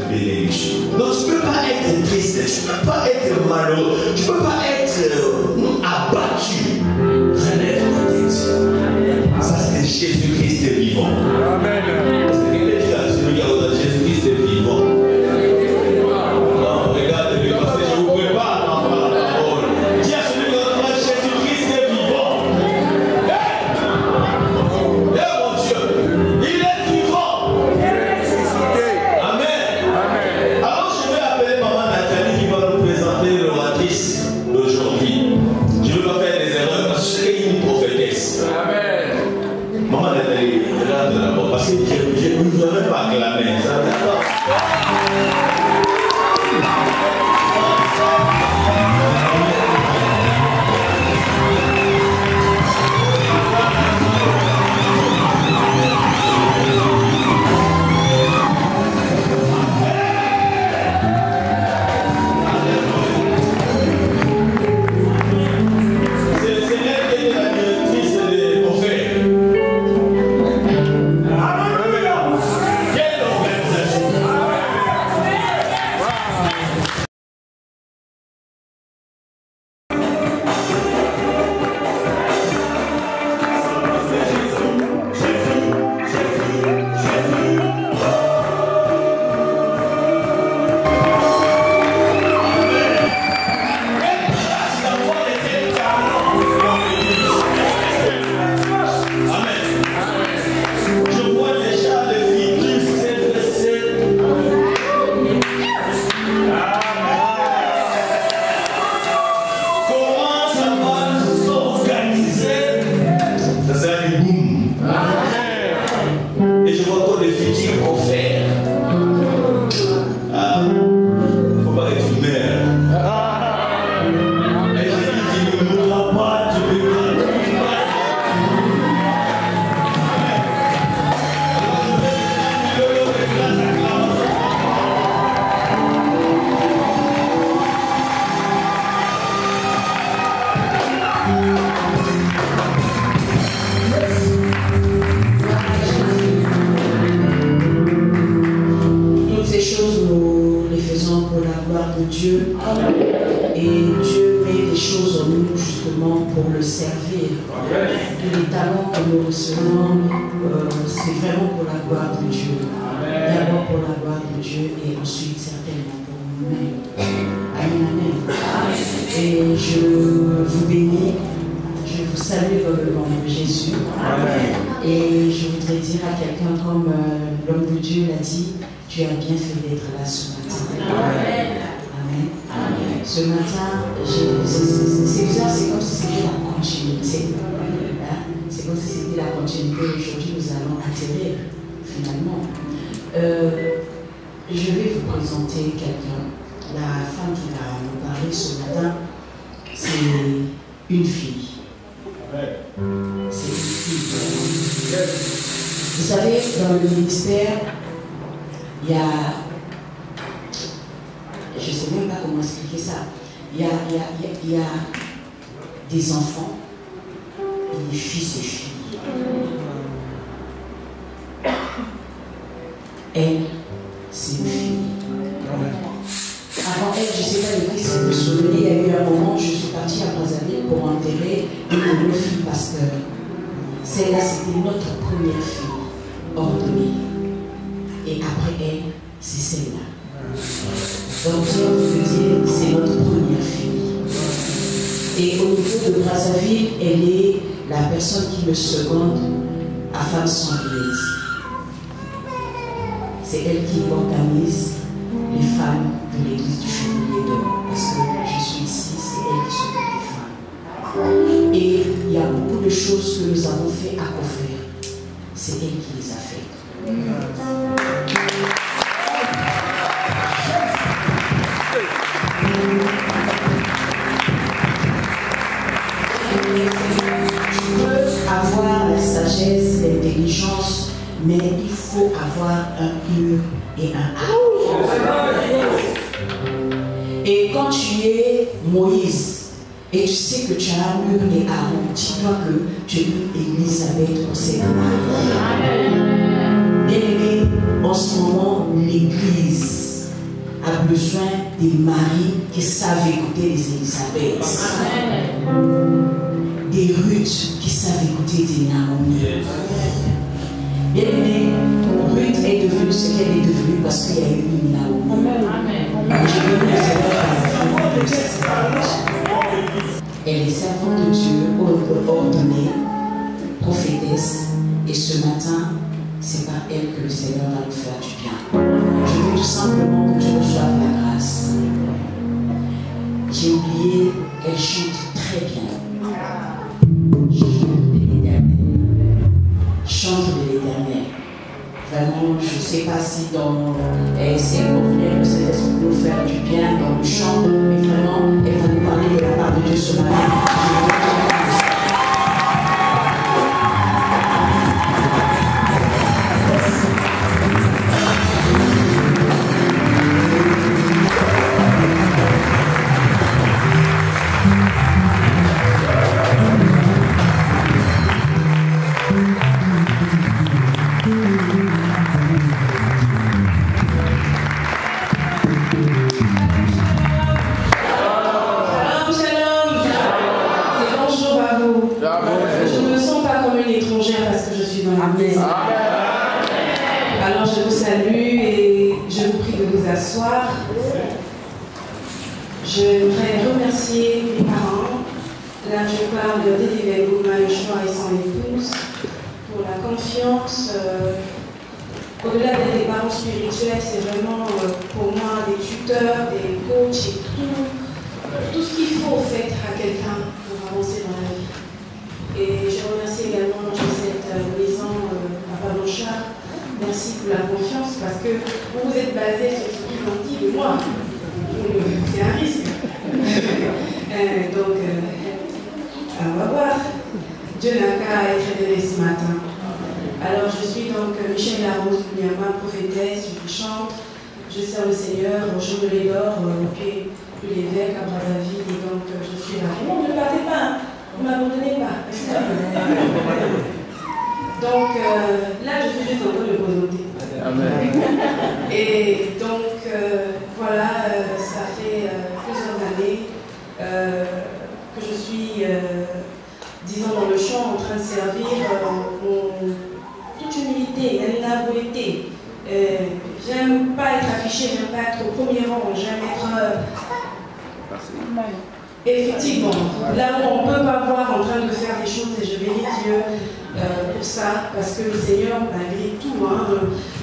bénédiction. Donc tu ne peux pas être triste, tu ne peux pas être malheureux, tu ne peux pas être abattu. Relève ta tête. Ça c'est Jésus-Christ vivant. Amen. C'est quelqu'un qui a dit, regarde, Jésus-Christ est vivant. Non, regardez-le parce que je vous prépare dans la parole. Dis à celui qui a dit, Jésus-Christ est vivant. Mon Dieu, il est vivant. Amen. Alors je vais appeler maman Nathalie qui va nous présenter l'oratrice d'aujourd'hui. Je ne veux pas faire des erreurs parce que c'est une prophétesse. Amen. Maman Nathalie, regarde d'abord parce que je ne vous avais pas acclamé. Des enfants et des fils et filles. Elle, c'est une fille. Avant elle, je ne sais pas de qui c'est me souvenir, il y a eu un moment où je suis partie à Brazzaville pour enterrer une de nos filles pasteur. Celle-là, c'était notre première fille ordonnée. Et après elle, c'est celle-là. Donc, Dieu veut dire, c'est notre première fille. Et au niveau de Brazzaville, elle est la personne qui me seconde à Femmes sans Liesse. C'est elle qui organise les femmes de l'église du Chevalier d'Or. Parce que je suis ici, c'est elle qui s'occupe des femmes. Et il y a beaucoup de choses que nous avons fait à Coffre. C'est elle qui les a faites. Avoir la sagesse, l'intelligence, mais il faut avoir un U et un A. Et quand tu es Moïse et tu sais que tu as un mur et Aaron, dis-toi que tu es Élisabeth au Sénat. Bien aimé, en ce moment, l'église besoin des maris qui savent écouter les Élisabeth. Des Ruth qui savent écouter des Naomi. Bien aimé, Ruth est devenue ce qu'elle est devenue parce qu'il y a eu une Naomi. Je veux que le Seigneur fasse cette servante. Elle est servante de Dieu, ordonnée, prophétesse, et ce matin, c'est par elle que le Seigneur va nous faire du bien. Je veux tout simplement que tu reçoives la grâce. J'ai oublié, elle chante très bien. Chante de l'Éternel. Vraiment, je ne sais pas si dans c'est convenu que c'est pour nous faire du bien dans le chant, mais vraiment, elle va nous parler de la part de Dieu ce matin. Alors je vous salue et je vous prie de vous asseoir. J'aimerais remercier mes parents. Là je parle d'Eddie Gouma, Yoshua et son épouse pour la confiance. Au-delà d'être des parents spirituels, c'est vraiment pour moi des tuteurs, des coachs et tout ce qu'il faut en fait à quelqu'un pour avancer dans la vie. Et je remercie également cette maison Papa Blanchard. Merci pour la confiance parce que vous êtes basé sur ce qu'ils ont dit de moi. C'est un risque. Donc, on va voir. Dieu n'a qu'à être révélé ce matin. Alors, je suis donc Michel Larose, ma prophétesse, je chante, je sers le Seigneur, au jour de l'Élor, puis l'évêque à Brazzaville, et donc je suis là. Non, ne partez pas. Ne m'abandonnez pas. Donc là, je suis juste en train de présenter. Amen. Et donc, voilà, ça fait plusieurs années que je suis, disons, dans le champ en train de servir toute humilité, l'inavouité. J'aime pas être affiché, j'aime pas être au premier rang, j'aime être... Effectivement, là où on ne peut pas voir en train de faire des choses, et je bénis Dieu pour ça, parce que le Seigneur, malgré tout,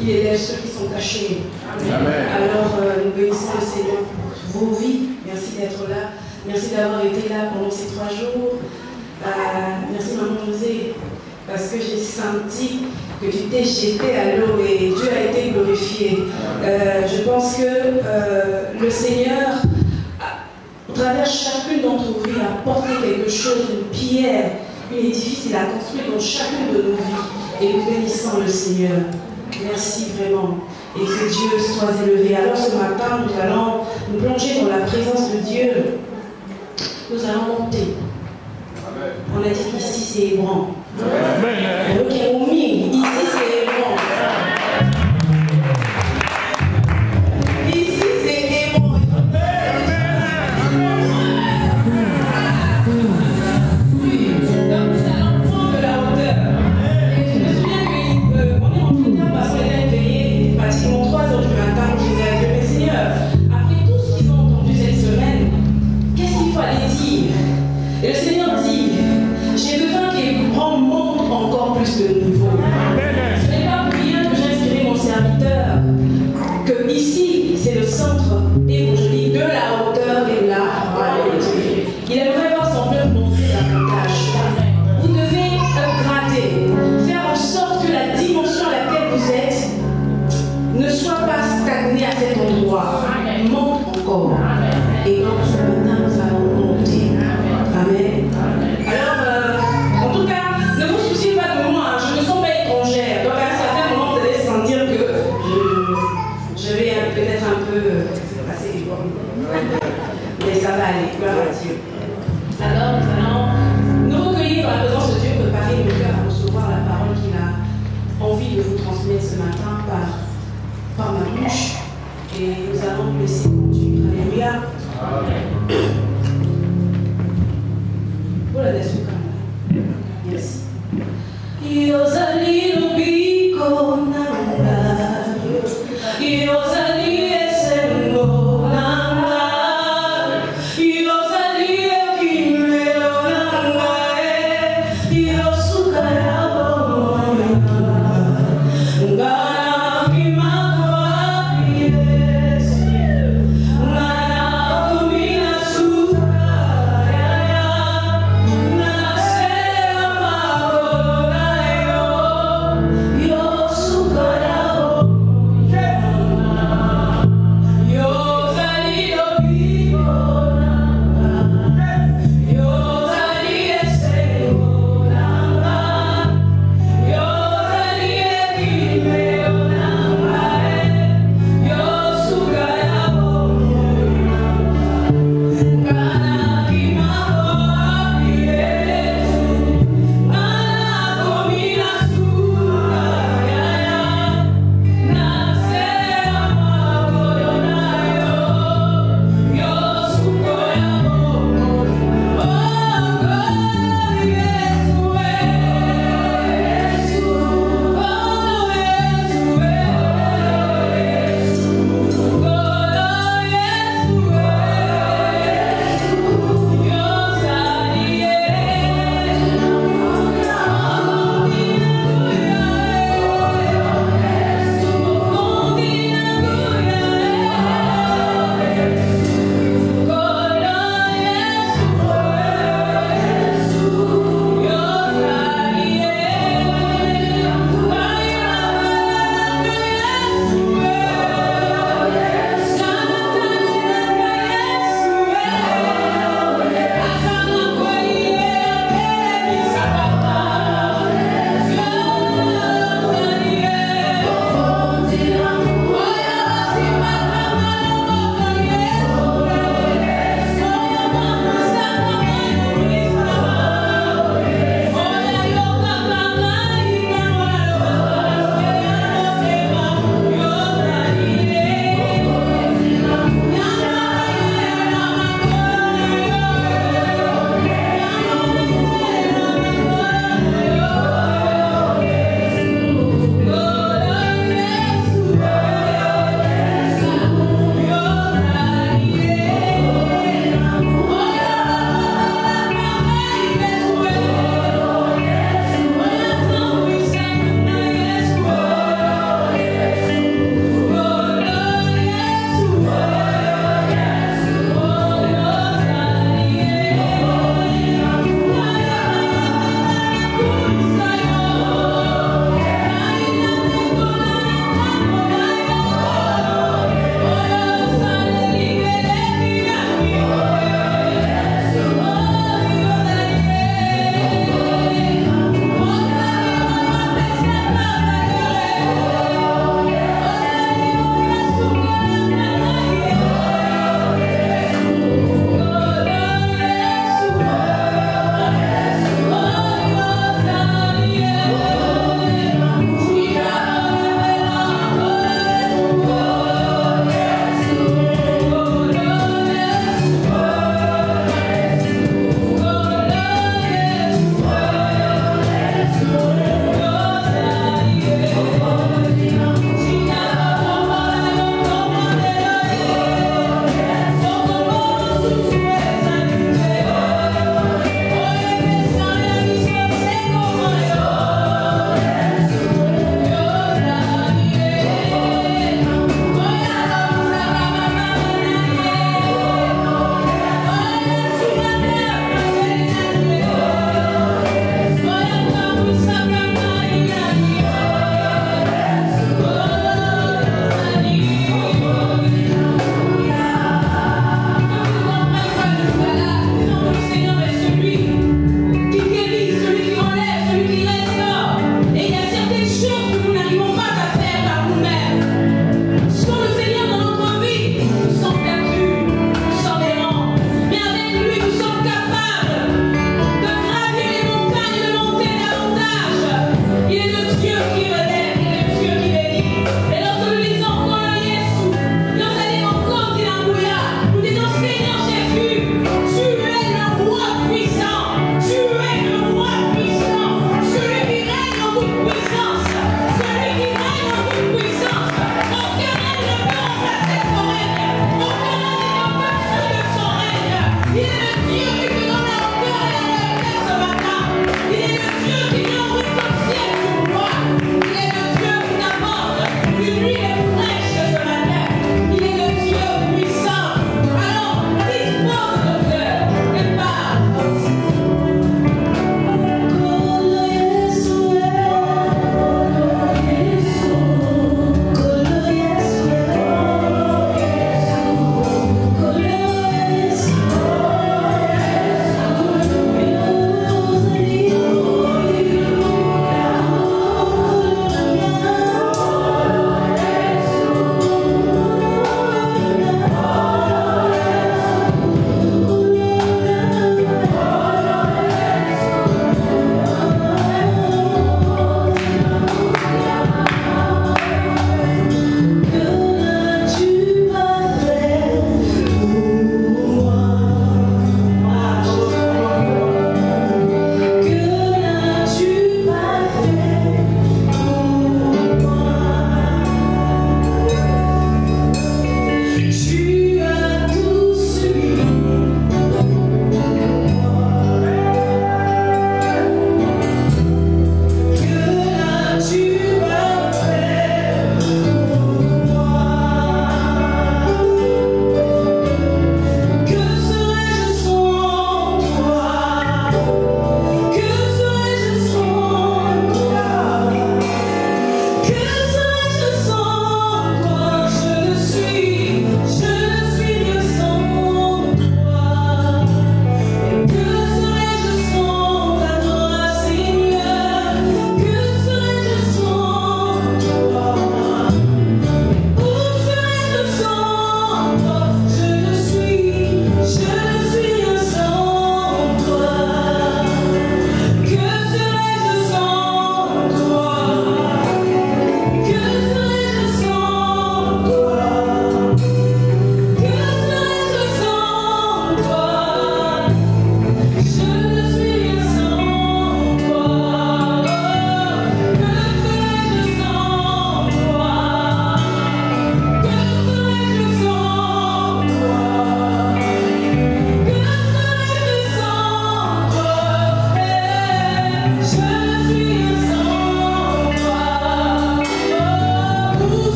il élève ceux qui sont cachés. Amen. Alors, nous bénissons le Seigneur pour vos vies. Merci d'être là. Merci d'avoir été là pendant ces 3 jours. Merci Maman José, parce que j'ai senti que tu t'es jeté à l'eau et Dieu a été glorifié. Je pense que le Seigneur, au travers chacune d'entre vous, il a porté quelque chose, une pierre, une édifice, il a construit dans chacune de nos vies. Et nous bénissons le Seigneur. Merci vraiment. Et que Dieu soit élevé. Alors ce matin, nous allons nous plonger dans la présence de Dieu. Nous allons monter. Amen. On a dit qu'ici c'est Hébron. Ok, ici c'est Hébron. Ici c'est Hébron. Et le Seigneur dit, j'ai besoin qu'Hébron monte encore plus de niveau. Ce n'est pas pour rien que j'ai inspiré mon serviteur, que ici, c'est le centre évangélique de la hauteur et de la royauté. Il aimerait voir son peuple monter davantage. Vous devez upgrader, faire en sorte que la dimension à laquelle vous êtes ne soit pas stagnée à cet endroit. Monte encore. Et donc, ce matin, nous allons monter. Amen. Alors, en tout cas, ne vous souciez pas de moi, je ne sens pas étrangère. Donc, à un certain moment, vous allez sentir que je vais peut-être un peu passer les bornes. Mais ça va aller, gloire à Dieu. Alors, nous allons nous recueillir dans la présence de Dieu, préparer nos cœurs à recevoir la parole qu'il a envie de vous transmettre ce matin par ma bouche. Et nous allons nous laisser conduire. Alléluia. Voilà, laisse-nous comme là. Merci. Iozali lubiko nanga, Iozali esengo nanga, Iozali ekimelo nanga, Iosuka yabo nanga, ngana kimako apiesi, ngana kumina suka yaya, ngana sele amako.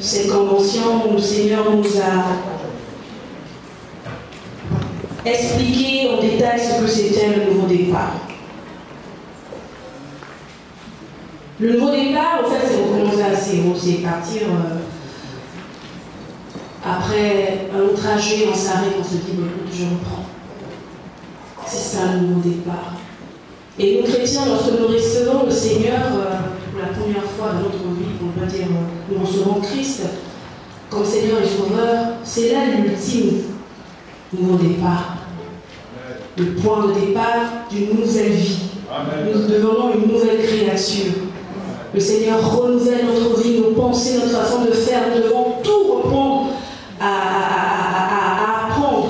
cette convention où le Seigneur nous a expliqué en détail ce que c'était le nouveau départ. Le nouveau départ, en fait, c'est recommencer à zéro, c'est partir après un long trajet, on s'arrête, on se dit, mais écoute, je reprends. C'est ça le nouveau départ. Et nous chrétiens, lorsque nous recevons le Seigneur pour la première fois dans notre vie, on peut dire, nous recevons Christ comme Seigneur et Sauveur, c'est là l'ultime nouveau départ. Le point de départ d'une nouvelle vie. Amen. Nous devenons une nouvelle créature. Le Seigneur renouvelle notre vie, nos pensées, notre façon de faire. Nous devons tout reprendre à apprendre.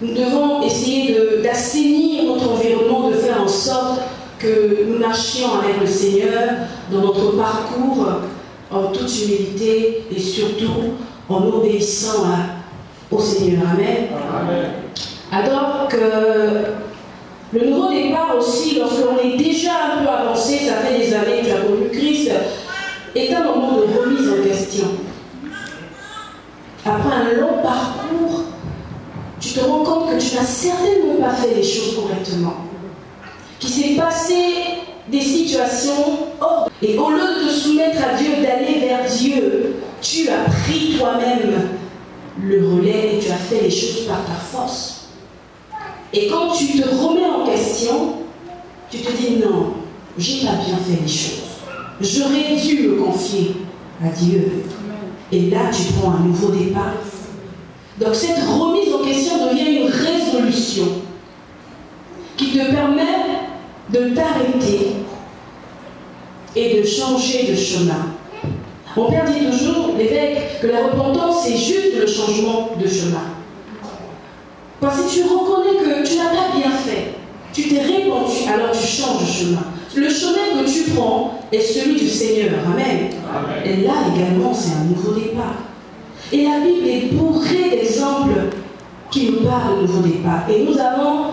Nous devons essayer d'assainir notre environnement, de faire en sorte que nous marchions avec le Seigneur dans notre parcours en toute humilité et surtout en obéissant au Seigneur. Amen. Amen. Alors que le nouveau départ aussi, lorsqu'on est déjà un peu avancé, ça fait des années que tu as connu Christ, est un moment de remise en question. Après un long parcours, tu te rends compte que tu n'as certainement pas fait les choses correctement. Qu'il s'est passé des situations hors. Et au lieu de te soumettre à Dieu, d'aller vers Dieu, tu as pris toi-même le relais et tu as fait les choses par ta force. Et quand tu te remets en question, tu te dis non, j'ai pas bien fait les choses. J'aurais dû me confier à Dieu. Et là, tu prends un nouveau départ. Donc cette remise en question devient une résolution qui te permet de t'arrêter et de changer de chemin. Mon père dit toujours, l'évêque, que la repentance, c'est juste le changement de chemin. Parce que tu reconnais que tu n'as pas bien fait, tu t'es répandu, alors tu changes de chemin. Le chemin que tu prends est celui du Seigneur. Amen. Amen. Et là également, c'est un nouveau départ. Et la Bible est bourrée d'exemples qui nous parlent de nouveau départ. Et nous avons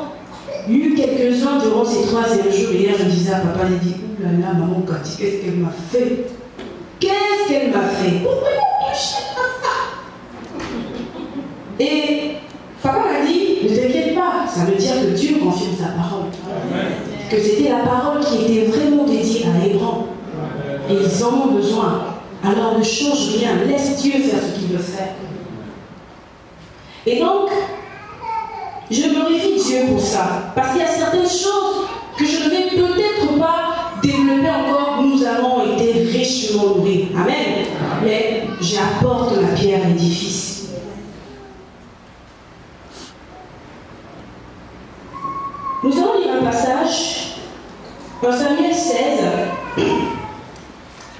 eu quelques-uns durant ces 3 jours. Hier, je disais à papa, il dit, ouh là là, maman Cathy, qu'est-ce qu'elle m'a fait? Qu'est-ce qu'elle m'a fait? Pourquoi elle m'a touché comme ça? Et papa m'a dit, ne t'inquiète pas, ça veut dire que Dieu confirme sa parole. Amen. Que c'était la parole qui était vraiment dédiée à Hébron. Et ils en ont besoin. Alors ne change rien, laisse Dieu faire ce qu'il veut faire. Et donc, je glorifie Dieu pour ça. Parce qu'il y a certaines choses que je ne vais peut-être pas développer encore. Nous avons été richement nourris. Amen. Mais j'apporte ma pierre à l'édifice. Nous allons lire un passage dans Samuel 16,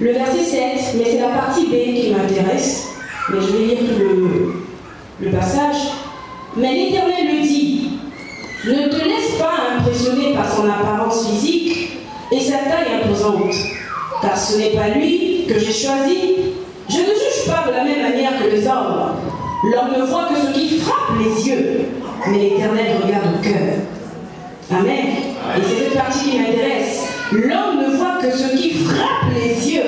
le verset 7, mais c'est la partie B qui m'intéresse, mais je vais lire tout le passage. Mais l'Éternel lui dit, ne te laisse pas impressionner par son apparence physique et sa taille imposante, car ce n'est pas lui que j'ai choisi. Je ne juge pas de la même manière que les hommes. L'homme ne voit que ce qui frappe les yeux, mais l'Éternel regarde au cœur. Amen. Et c'est cette partie qui m'intéresse. L'homme ne voit que ce qui frappe les yeux,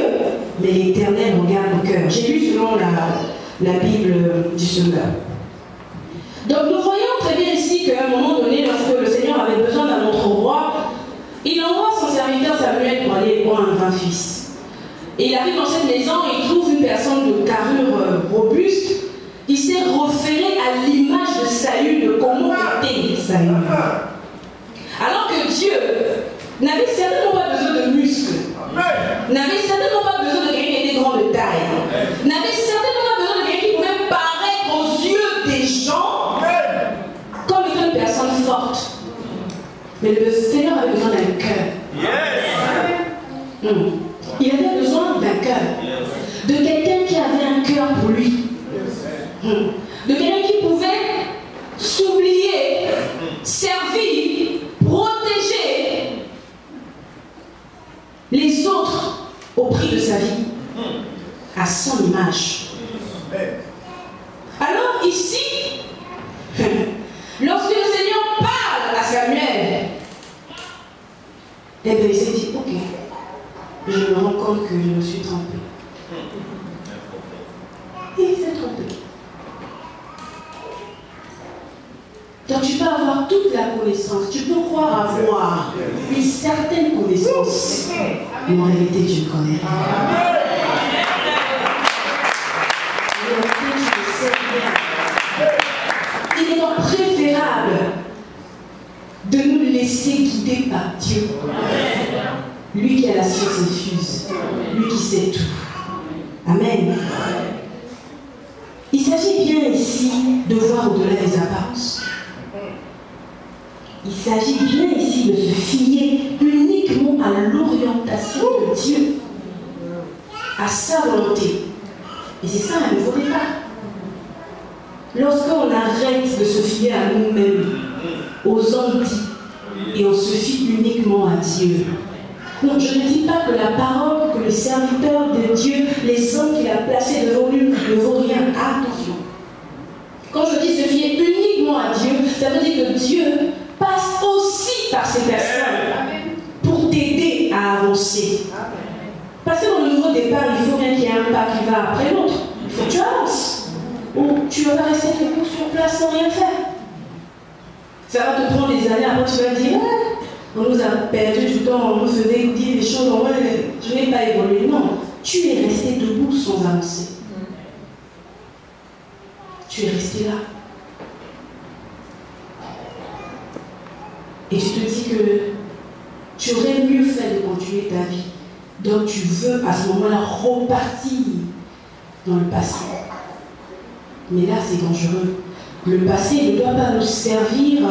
mais l'Éternel regarde au cœur. J'ai lu selon la Bible du Semeur. Donc nous voyons très bien ici qu'à un moment donné, lorsque le Seigneur avait besoin d'un autre roi, il envoie son serviteur Samuel pour aller voir un grand fils. Et il arrive dans cette maison et il trouve une personne de carrure robuste. Il s'est référé à l'image de Saül, de comment était Saül. Alors que Dieu n'avait certainement pas besoin de muscles, n'avait certainement pas besoin de quelqu'un qui était grand de taille, n'avait certainement pas besoin de quelqu'un qui pouvait paraître aux yeux des gens comme étant une personne forte. Mais le Seigneur avait besoin d'un cœur. Il avait besoin d'un cœur. De quelqu'un qui avait un cœur pour lui. De quelqu'un qui pouvait s'oublier, servir, protéger les autres au prix de sa vie, à son image. Alors ici, lorsque le Seigneur parle à Samuel, eh bien il s'est dit, ok, je me rends compte que je me suis trompé. trompé. Donc tu peux avoir toute la connaissance, tu peux croire avoir une certaine connaissance, mais en réalité tu ne connais rien. Il est donc préférable de nous laisser guider par Dieu. Lui qui a la science infuse, lui qui sait tout. Amen. Il s'agit bien ici de voir au-delà des apparences. Il s'agit bien ici de se fier uniquement à l'orientation de Dieu, à sa volonté. Et c'est ça un nouveau départ. Lorsqu'on arrête de se fier à nous-mêmes, aux hommes dits, et on se fie uniquement à Dieu. Non, je ne dis pas que la parole, que les serviteurs de Dieu, les hommes qu'il a placés devant lui ne vaut rien. Attention. Quand je dis se fier uniquement à Dieu, ça veut dire que Dieu passe aussi par ces personnes pour t'aider à avancer. Parce que dans le nouveau départ, il faut bien qu'il y ait un pas qui va après l'autre. Il faut que tu avances. Ou tu ne vas pas rester debout sur place sans rien faire. Ça va te prendre des années, après tu vas dire on nous a perdu du temps, on nous faisait dire des choses, je n'ai pas évolué. Non, tu es resté debout sans avancer. Tu es resté là. Et tu te dis que tu aurais mieux fait de continuer ta vie. Donc tu veux à ce moment-là repartir dans le passé. Mais là c'est dangereux. Le passé ne doit pas nous servir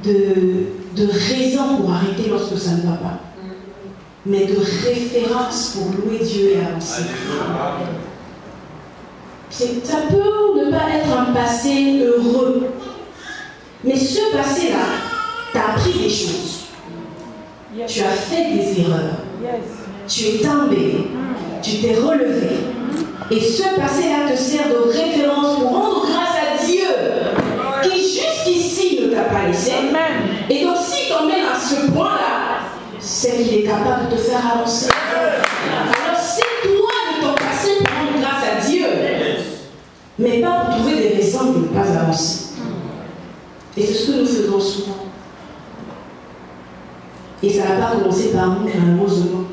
de raison pour arrêter lorsque ça ne va pas, mais de référence pour louer Dieu et avancer. Ça peut ne pas être un passé heureux, mais ce passé-là t'a appris des choses. Tu as fait des erreurs, tu es tombé, tu t'es relevé, et ce passé-là te sert de référence pour rendre grâce à Dieu qui jusqu'ici ne t'a pas laissé. Et donc si tu emmènes à ce point-là, c'est qu'il est capable de te faire avancer. Alors c'est toi de ton passé pour rendre grâce à Dieu, mais pas pour trouver des raisons de ne pas avancer. Et c'est ce que nous faisons souvent. Et ça n'a pas commencé par nous, malheureusement.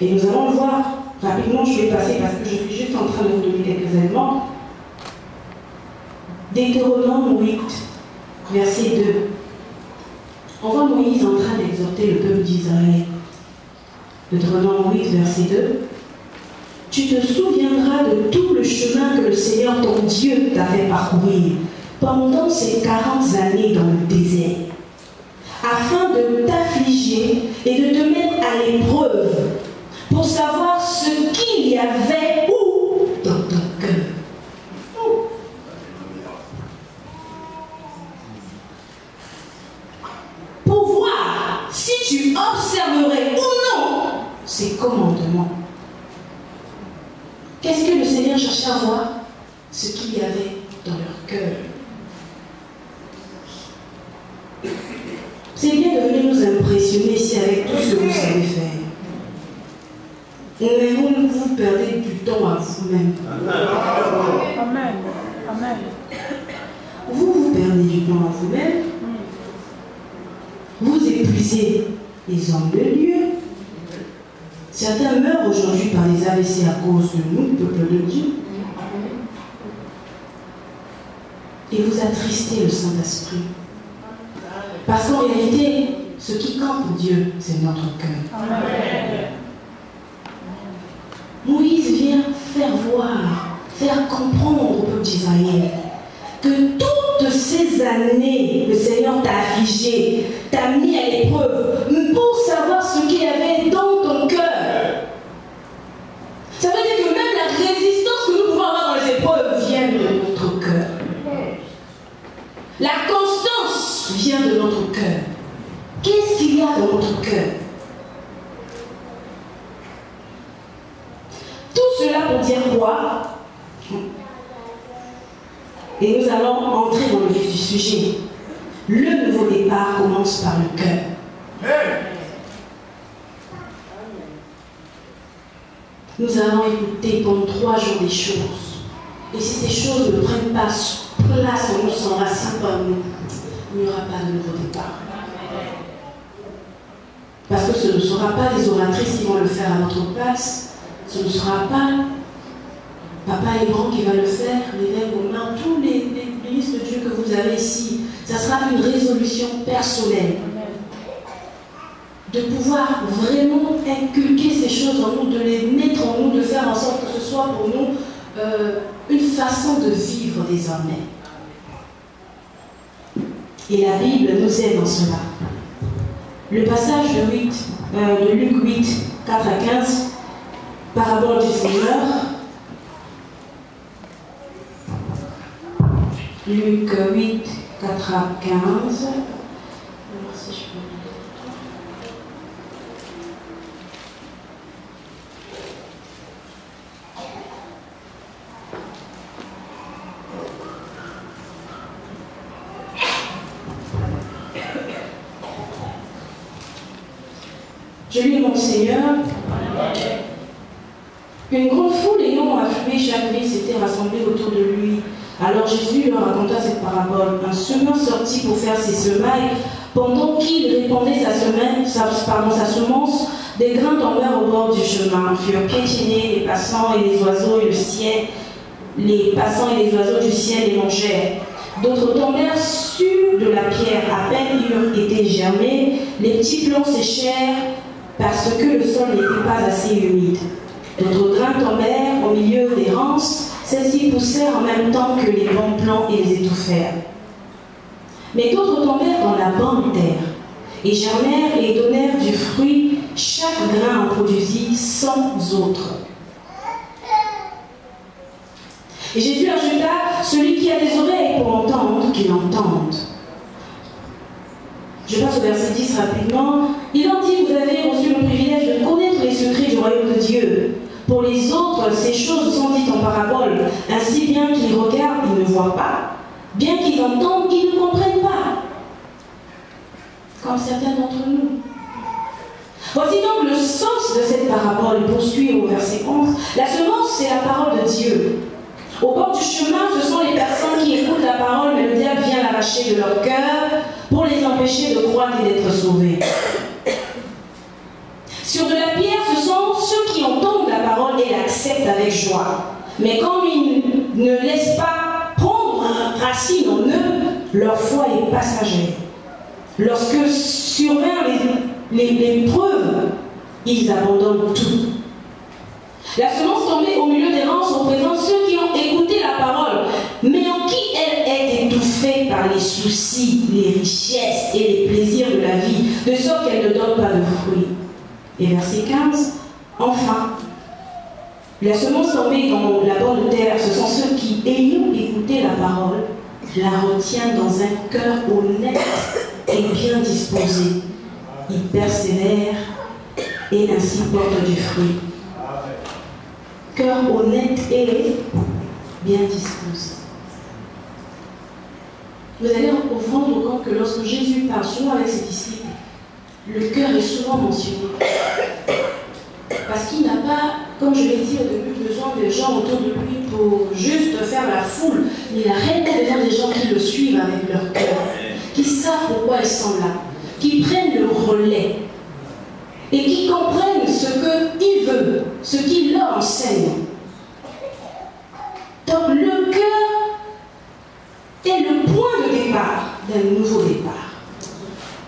Et nous allons voir rapidement, je vais passer parce que je suis juste en train de vous donner quelques éléments. Deutéronome 8, verset 2. On voit Moïse en train d'exhorter le peuple d'Israël. Deutéronome 8, verset 2. Tu te souviendras de tout le chemin que le Seigneur ton Dieu t'a fait parcourir pendant ces 40 années dans le désert, afin de t'affliger et de te mettre à l'épreuve, pour savoir ce qu'il y avait où dans ton cœur. Pour voir si tu observerais ou non ces commandements. Qu'est-ce que le Seigneur cherchait à voir? Ce qu'il y avait dans leur cœur. C'est bien de venir nous impressionner ici avec tout ce que vous savez faire. Mais vous perdez du temps à vous-même. Amen. Amen. Vous perdez du temps à vous-même. Vous épuisez les hommes de Dieu. Certains meurent aujourd'hui par les AVC à cause de nous, peuple de Dieu. Et vous attristez le Saint-Esprit. Parce qu'en réalité, ce qui compte pour Dieu, c'est notre cœur. Amen. Moïse vient faire voir, faire comprendre au peuple d'Israël que toutes ces années, le Seigneur t'a affligé, t'a mis à l'épreuve pour savoir ce qu'il y avait dans ton cœur. Ça veut dire que même la résistance que nous pouvons avoir dans les épreuves vient de notre cœur. La constance vient de notre cœur. Qu'est-ce qu'il y a dans notre cœur? Tout cela pour dire quoi? Et nous allons entrer dans le vif du sujet. Le nouveau départ commence par le cœur. nous allons écouter pendant 3 jours des choses. Et si ces choses ne prennent pas place en nous, s'enracinent par nous, il n'y aura pas de nouveau départ. Parce que ce ne sera pas les oratrices qui vont le faire à notre place, ce ne sera pas Papa Hébron qui va le faire, l'évêque Romain, tous les ministres de Dieu que vous avez ici. Ça sera une résolution personnelle. De pouvoir vraiment inculquer ces choses en nous, de les mettre en nous, de faire en sorte que ce soit pour nous une façon de vivre désormais. Et la Bible nous aide dans cela. Le passage de Luc 8, 4 à 15, parabole du Seigneur. Luc 8, 4 à 15. Alors, si je peux... Je lis mon Seigneur. Une grande foule ayant afflué chaque ville s'était rassemblée autour de lui. Alors Jésus leur raconta cette parabole. Un semeur sortit pour faire ses semailles. Pendant qu'il répandait sa semence, des grains tombèrent au bord du chemin, furent piétinés, les passants et les oiseaux et le ciel. Les passants et les oiseaux du ciel les mangèrent. D'autres tombèrent sur de la pierre, à peine eurent été germés, les petits plants séchèrent parce que le sol n'était pas assez humide. D'autres grains tombèrent au milieu des rances, celles-ci poussèrent en même temps que les bons plants et les étouffèrent. Mais d'autres tombèrent dans la bonne terre, et germèrent et donnèrent du fruit, chaque grain en produisit 100 autres. Et Jésus ajouta, celui qui a des oreilles pour entendre, qu'il entende. Je passe au verset 10 rapidement. Il en dit, vous avez reçu le privilège de connaître les secrets du royaume de Dieu. Pour les autres, ces choses sont dites en parabole. Ainsi, bien qu'ils regardent, ils ne voient pas. Bien qu'ils entendent, ils ne comprennent pas. Comme certains d'entre nous. Voici donc le sens de cette parabole, poursuit au verset 11. La semence, c'est la parole de Dieu. Au bord du chemin, ce sont les personnes qui écoutent la parole, mais le diable vient l'arracher de leur cœur pour les empêcher de croire et d'être sauvés. Sur de la pierre, ce sont ceux qui entendent la parole et l'acceptent avec joie. Mais comme ils ne laissent pas prendre racine en eux, leur foi est passagère. Lorsque survient l'épreuve, ils abandonnent tout. La semence tombée au milieu des rances représente ceux qui ont écouté la parole, mais en qui elle est étouffée par les soucis, les richesses et les plaisirs de la vie, de sorte qu'elle ne donne pas de fruits. Et verset 15, enfin, la semence tombée dans la bonne terre, ce sont ceux qui, ayant écouté la parole, la retiennent dans un cœur honnête et bien disposé. Ils persévèrent et ainsi portent du fruit. Cœur honnête et bien disposé. Vous allez vous rendre compte que lorsque Jésus parle souvent avec ses disciples, le cœur est souvent mentionné. Parce qu'il n'a pas, comme je l'ai dit au début, besoin de gens autour de lui pour juste faire la foule. Il a réellement besoin des gens qui le suivent avec leur cœur, qui savent pourquoi ils sont là, qui prennent le relais et qui comprennent ce qu'il veut, ce qu'il leur enseigne. Donc le cœur est le point de départ d'un nouveau départ.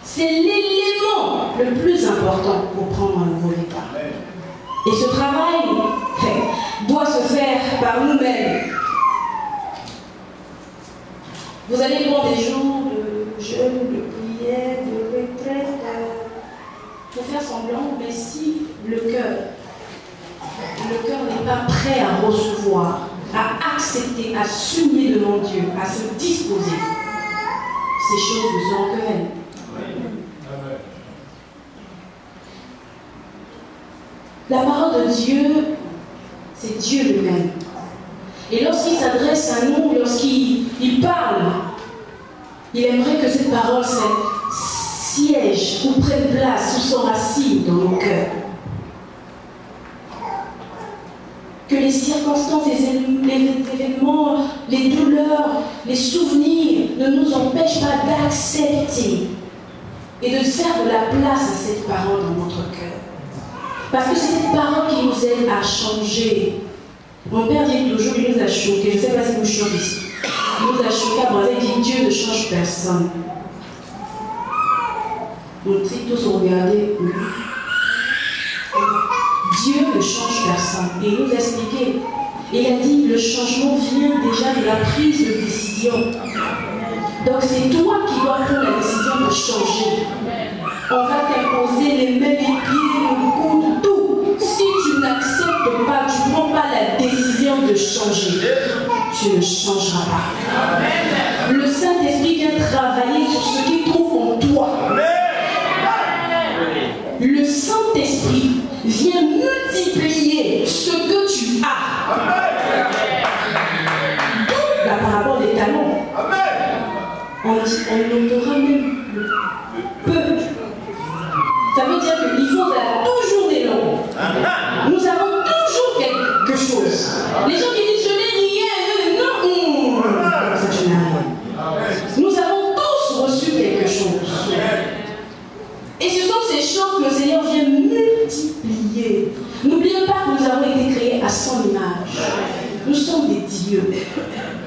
C'est l'élément le plus important pour prendre un nouveau départ. Et ce travail doit se faire par nous-mêmes. Vous allez prendre des jours de jeûne, de prière, de retraite, pour faire semblant, mais si le cœur n'est pas prêt à recevoir, à accepter, à s'unir devant Dieu, à se disposer, ces choses ne seront que vaines. La parole de Dieu, c'est Dieu lui-même. Et lorsqu'il s'adresse à nous, lorsqu'il parle, il aimerait que cette parole siège ou prenne place ou s'enracine dans nos cœurs. que les circonstances, les événements, les douleurs, les souvenirs ne nous empêchent pas d'accepter et de faire de la place à cette parole dans notre cœur. Parce que c'est cette parole qui nous aide à changer. Mon père dit toujours, il nous a choqués. Je ne sais pas si vous choquez ici. Il nous a choqués à Brésil, il dit Dieu ne change personne. Donc si tous ont regardé, oui. Dieu ne change personne. Et il nous a expliqué. Il a dit le changement vient déjà de la prise de décision. Donc c'est toi qui dois prendre la décision de changer. On va t'imposer les mains, les pieds, le coude, tout. Si tu n'acceptes pas, tu ne prends pas la décision de changer, tu ne changeras pas. Le Saint-Esprit vient travailler sur ce qu'il trouve en toi. Le Saint-Esprit vient multiplier ce que tu as. D'où la parabole des talents. On notera même peu. Ça veut dire qu'il faut toujours des noms. Nous avons toujours quelque chose. Les gens qui disent je n'ai rien, non, ça je n'ai rien. Nous avons tous reçu quelque chose. Et ce sont ces choses que le Seigneur vient multiplier. N'oubliez pas que nous avons été créés à son image. Nous sommes des dieux.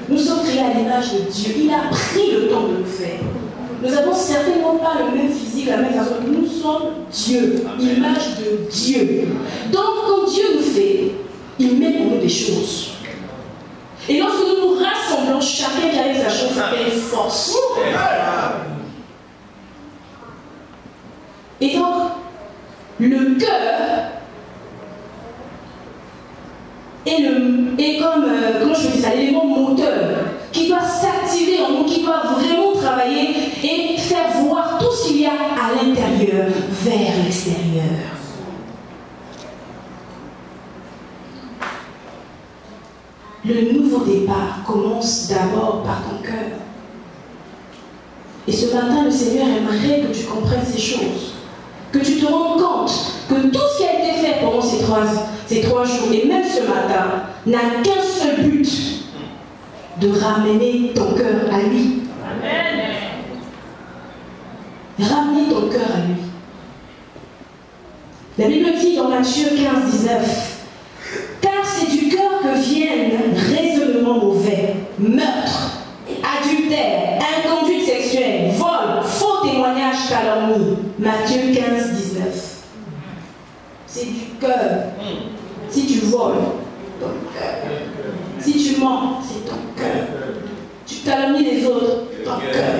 Nous sommes créés à l'image de Dieu. Il a pris le temps de le faire. Nous n'avons certainement pas le même physique, la même façon. Nous sommes Dieu, image de Dieu. Donc, quand Dieu nous fait, il met pour nous des choses. Et lorsque nous nous rassemblons, chacun qui avec sa chose, ça fait une force. Et donc, le cœur est comme, comment je dis ça, l'élément moteur qui doit s'activer en nous, qui doit vraiment travailler et faire voir tout ce qu'il y a à l'intérieur vers l'extérieur. Le nouveau départ commence d'abord par ton cœur. Et ce matin, le Seigneur aimerait que tu comprennes ces choses. Que tu te rendes compte que tout ce qui a été fait pendant ces trois jours, et même ce matin, n'a qu'un seul but, de ramener ton cœur à lui. Amen. Ramener ton cœur à lui. La Bible dit dans Matthieu 15, 19, car c'est du cœur que viennent raisonnements mauvais, meurtre, adultère, inconduite sexuelle, vol, faux témoignage, calomnie. Matthieu 15, 19. C'est du cœur. Si tu voles, ton cœur. Si tu mens, c'est ton cœur. Tu calomnies les autres, ton cœur.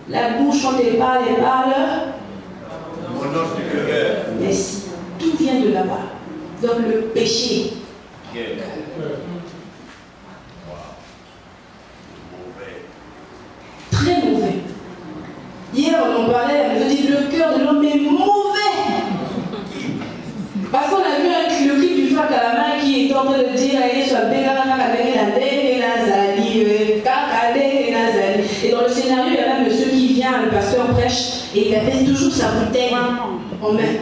La bouche, on te parle, mais si, tout vient de là-bas. Donc le péché. Très mauvais. Hier, on en parlait, on dit le cœur de l'homme est mauvais. Parce qu'on a vu le cri du frère Kalama qui est en train de dire et dans le scénario, il y a même monsieur qui vient, le pasteur prêche, et il appelle toujours sa bouteille en main.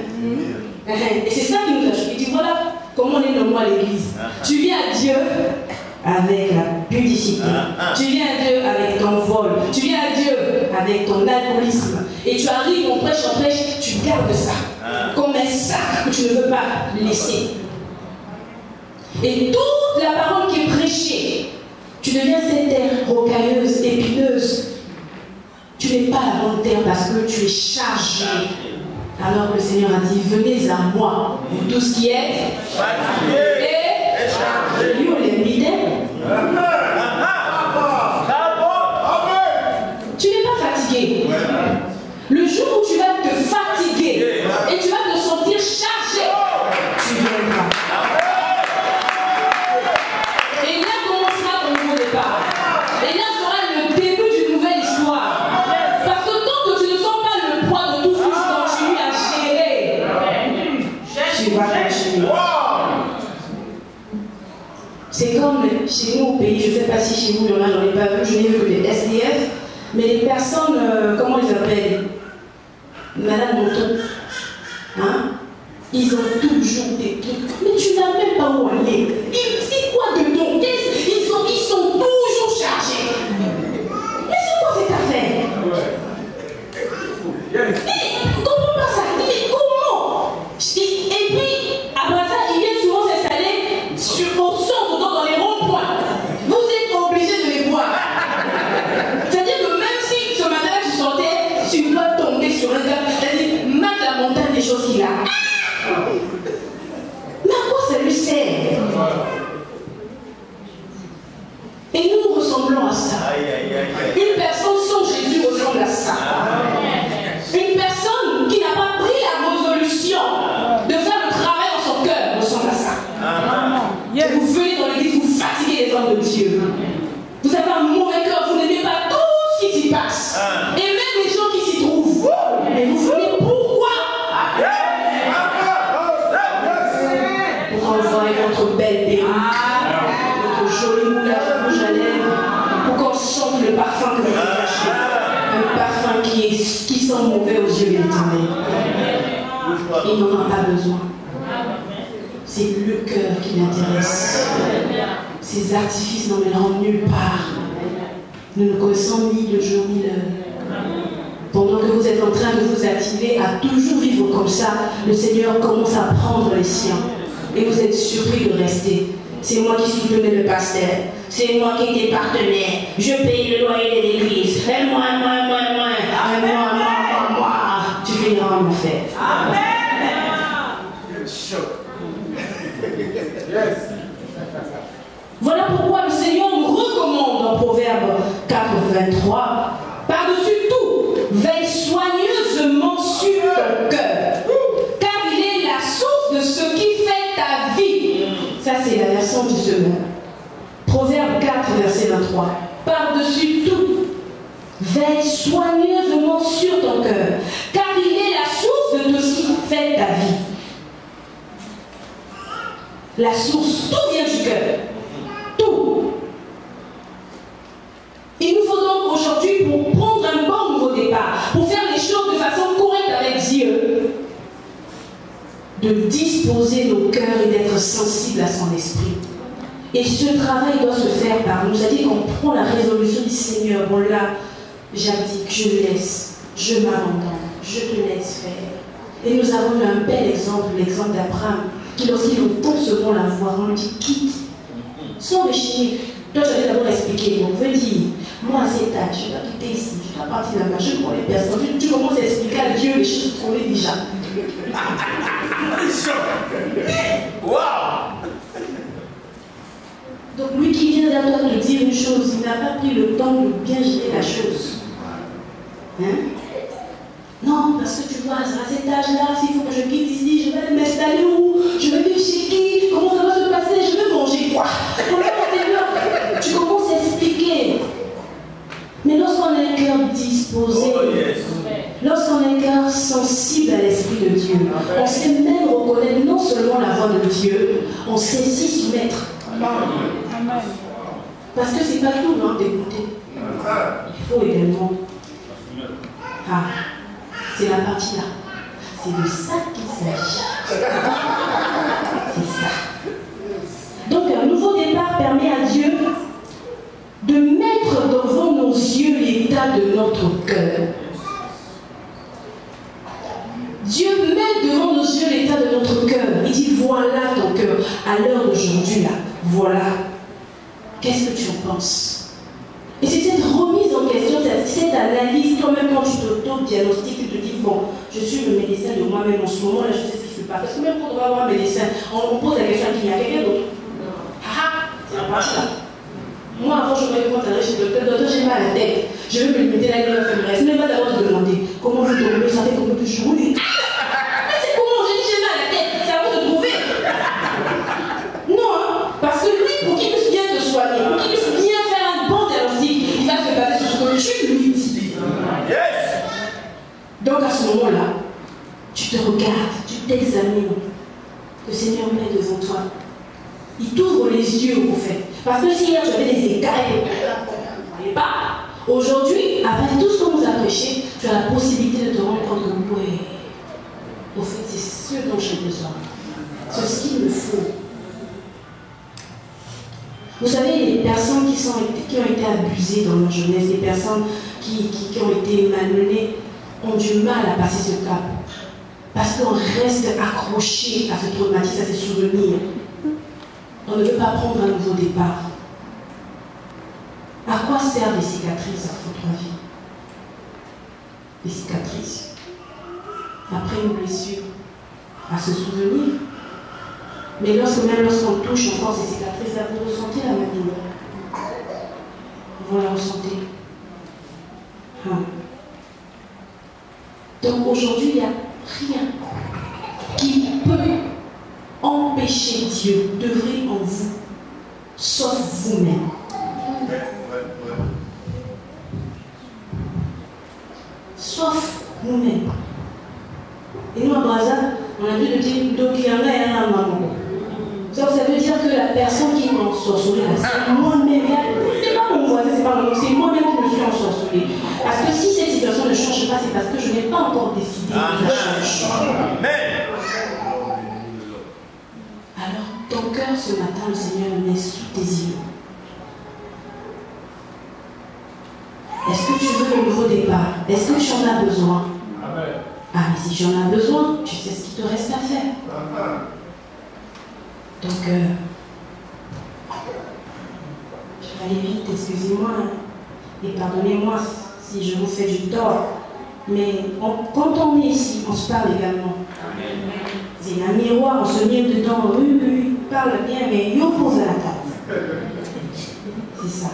Et c'est ça qui nous a choqué. Il dit voilà comment on est normal à l'église. Tu viens à Dieu avec la pudicité. Tu viens à Dieu avec ton vol. Tu viens à Dieu avec ton alcoolisme. Et tu arrives, on prêche, tu gardes ça. Comme un sac que tu ne veux pas laisser. Et toute la parole qui est prêchée, tu deviens cette terre rocailleuse, épineuse. Tu n'es pas la bonne terre parce que tu es chargé. Alors le Seigneur a dit, venez à moi, vous tous qui êtes fatigués et chargés. Lui, on les midait. Tu n'es pas fatigué. Le jour où tu vas te fatiguer et tu vas te sentir chargé, tu viendras. Et là commencera ton nouveau départ. Et là sera le début d'une nouvelle histoire. Parce que tant que tu ne sens pas le poids de tout ce que tu continues à gérer, tu vas continuer. C'est comme chez nous au pays, je ne sais pas si chez vous, j'en ai pas vu, je n'ai vu que les SDF, mais les personnes, comment ils appellent? Madame Monton. Hein? Ils ont toujours des trucs. Mais tu mais c'est quoi de ton test? Ils sont toujours chargés. Mais c'est quoi cette affaire? Mais comment pas ça? Mais comment? Et puis, après ça, ils viennent souvent s'installer au centre, dans les ronds-points. Vous êtes obligés de les voir. C'est-à-dire que même si ce matin tu sortais, tu dois tomber sur un gars, c'est-à-dire, marque la montagne des choses qu'il a. Mais à quoi ça lui sert? Et nous ressemblons à ça. Une personne sans Jésus ressemble à ça. Une personne qui n'a pas pris la résolution de faire le travail dans son cœur ressemble à ça. Vous venez dans l'église, vous fatiguez les hommes de Dieu. Vous avez un mauvais cœur, vous n'aimez pas tout ce qui s'y passe. Et même les gens qui s'y trouvent. Mais vous venez pourquoi? Pour envoyer votre belle perruque, votre joli moulage rouge à lèvres, pour qu'on sente le parfum que vous avez caché. Un parfum qui sent mauvais aux yeux de l'Éternel. Il n'en a pas besoin. C'est le cœur qui l'intéresse. Ces artifices n'emmèneront nulle part. Nous ne connaissons ni le jour ni l'heure. Pendant que vous êtes en train de vous activer à toujours vivre comme ça, le Seigneur commence à prendre les siens. Et vous êtes surpris de rester. C'est moi qui soutenais le pasteur. C'est moi qui étais partenaire. Je paye le loyer de l'église. Et moi. Tu finiras en enfer. Amen. Voilà pourquoi le Seigneur nous recommande en Proverbe 4, 23, par-dessus tout, veille soigneusement sur ton cœur, car il est la source de ce qui fait ta vie. Ça, c'est la version du second. Proverbe 4, verset 23. Par-dessus tout, veille soigneusement sur ton cœur, car il est la source de ce qui fait ta vie. La source, tout vient du cœur. Tout. Il nous faut donc aujourd'hui, pour prendre un bon nouveau départ, pour faire les choses de façon correcte avec Dieu, de disposer nos cœurs et d'être sensibles à son esprit. Et ce travail doit se faire par nous. C'est-à-dire qu'on prend la résolution du Seigneur. Bon là, j'abdique, je laisse, je m'abandonne, je te laisse faire. Et nous avons eu un bel exemple, l'exemple d'Abraham, qui lorsqu'il entend ce mot la voix, on dit quitte. Sans rechigner. Toi, je vais d'abord expliquer. On veut dire, moi à cet âge, je dois quitter ici, je dois partir là-bas, je connais personne. Tu commences à expliquer à Dieu les choses qu'on est déjà. Waouh! Donc lui qui vient vers toi te dire une chose, il n'a pas pris le temps de bien gérer la chose. Hein? Non, parce que tu vois, à cet âge-là, s'il faut que je quitte ici, je vais m'installer où? Je vais vivre chez qui? Comment ça va se passer? Je vais manger quoi? Tu commences à expliquer. Mais lorsqu'on a un cœur disposé, lorsqu'on a un cœur sensible à l'Esprit de Dieu, on sait même reconnaître non seulement la voix de Dieu, on sait s'y soumettre. Amen. Parce que c'est pas tout, non, d'écouter. Il faut également. C'est la partie là. C'est de ça qu'il s'agit. C'est ça. Donc un nouveau départ permet à Dieu de mettre devant nos yeux l'état de notre cœur. Dieu met devant nos yeux l'état de notre cœur. Il dit voilà ton cœur. À l'heure d'aujourd'hui là, voilà. Qu'est-ce que tu en penses? Et c'est cette remise en question, cette analyse, toi-même quand tu t'auto-diagnostiques, tu te dis, bon, je suis le médecin de moi-même en ce moment, là je sais ce qui se passe. Parce que même quand on va voir un médecin, on pose la question qu'il y a quelqu'un d'autre. C'est la partie là. Moi avant je me demande chez le docteur, j'ai mal à la tête. Je veux me limiter la gueule féminine. Ce n'est pas d'abord de demander comment vous dormez, ça fait combien de jours. Mais c'est comment j'ai mal à la tête, c'est à vous de trouver. Non, hein, parce que lui, pour qu'il puisse bien te soigner, pour qu'il puisse bien faire un bon diagnostic, il va se baser sur ce que tu lui dis. Yes. Donc à ce moment-là, tu te regardes, tu t'examines. Le Seigneur met devant toi. Il t'ouvre les yeux au fait. Parce que si hier tu avais des écailles, tu ne pas. Aujourd'hui, après tout ce qu'on nous a prêché, tu as la possibilité de te rendre compte que ouais, au fait, c'est ce dont j'ai besoin. C'est ce qu'il me faut. Vous savez, les personnes qui ont été abusées dans leur jeunesse, les personnes qui ont été malmenées, ont du mal à passer ce cap. Parce qu'on reste accroché à ce traumatisme, à ces souvenirs. On ne veut pas prendre un nouveau départ. À quoi servent les cicatrices à votre vie? Les cicatrices. Après une blessure, à se souvenir. Mais lorsqu'on touche encore ces cicatrices, là, vous ressentez la même douleur. Vous la ressentez. Donc aujourd'hui, il n'y a rien qui peut empêcher Dieu d'œuvrer en vous, sauf vous-même. Sauf vous-même. Et nous, à Brazza, on a dit de dire donc il y en a et un maman. Ça veut dire que la personne qui m'a ensorcelé, c'est moi-même. C'est pas mon voisin, c'est pas mon, c'est moi-même qui me suis ensorcelé. Parce que si cette situation ne change pas, c'est parce que je n'ai pas encore décidé que ça change. Alors, ton cœur ce matin, le Seigneur le met sous tes yeux. Est-ce que tu veux le nouveau départ? Est-ce que tu en as besoin? Ah, mais si j'en ai besoin, tu sais ce qu'il te reste à faire. Donc, je vais aller vite, excusez-moi, et pardonnez-moi si je vous fais du tort. Mais quand on est ici, on se parle également. C'est un miroir, on se met dedans, oui, parle bien, mais il oppose à la table. C'est ça.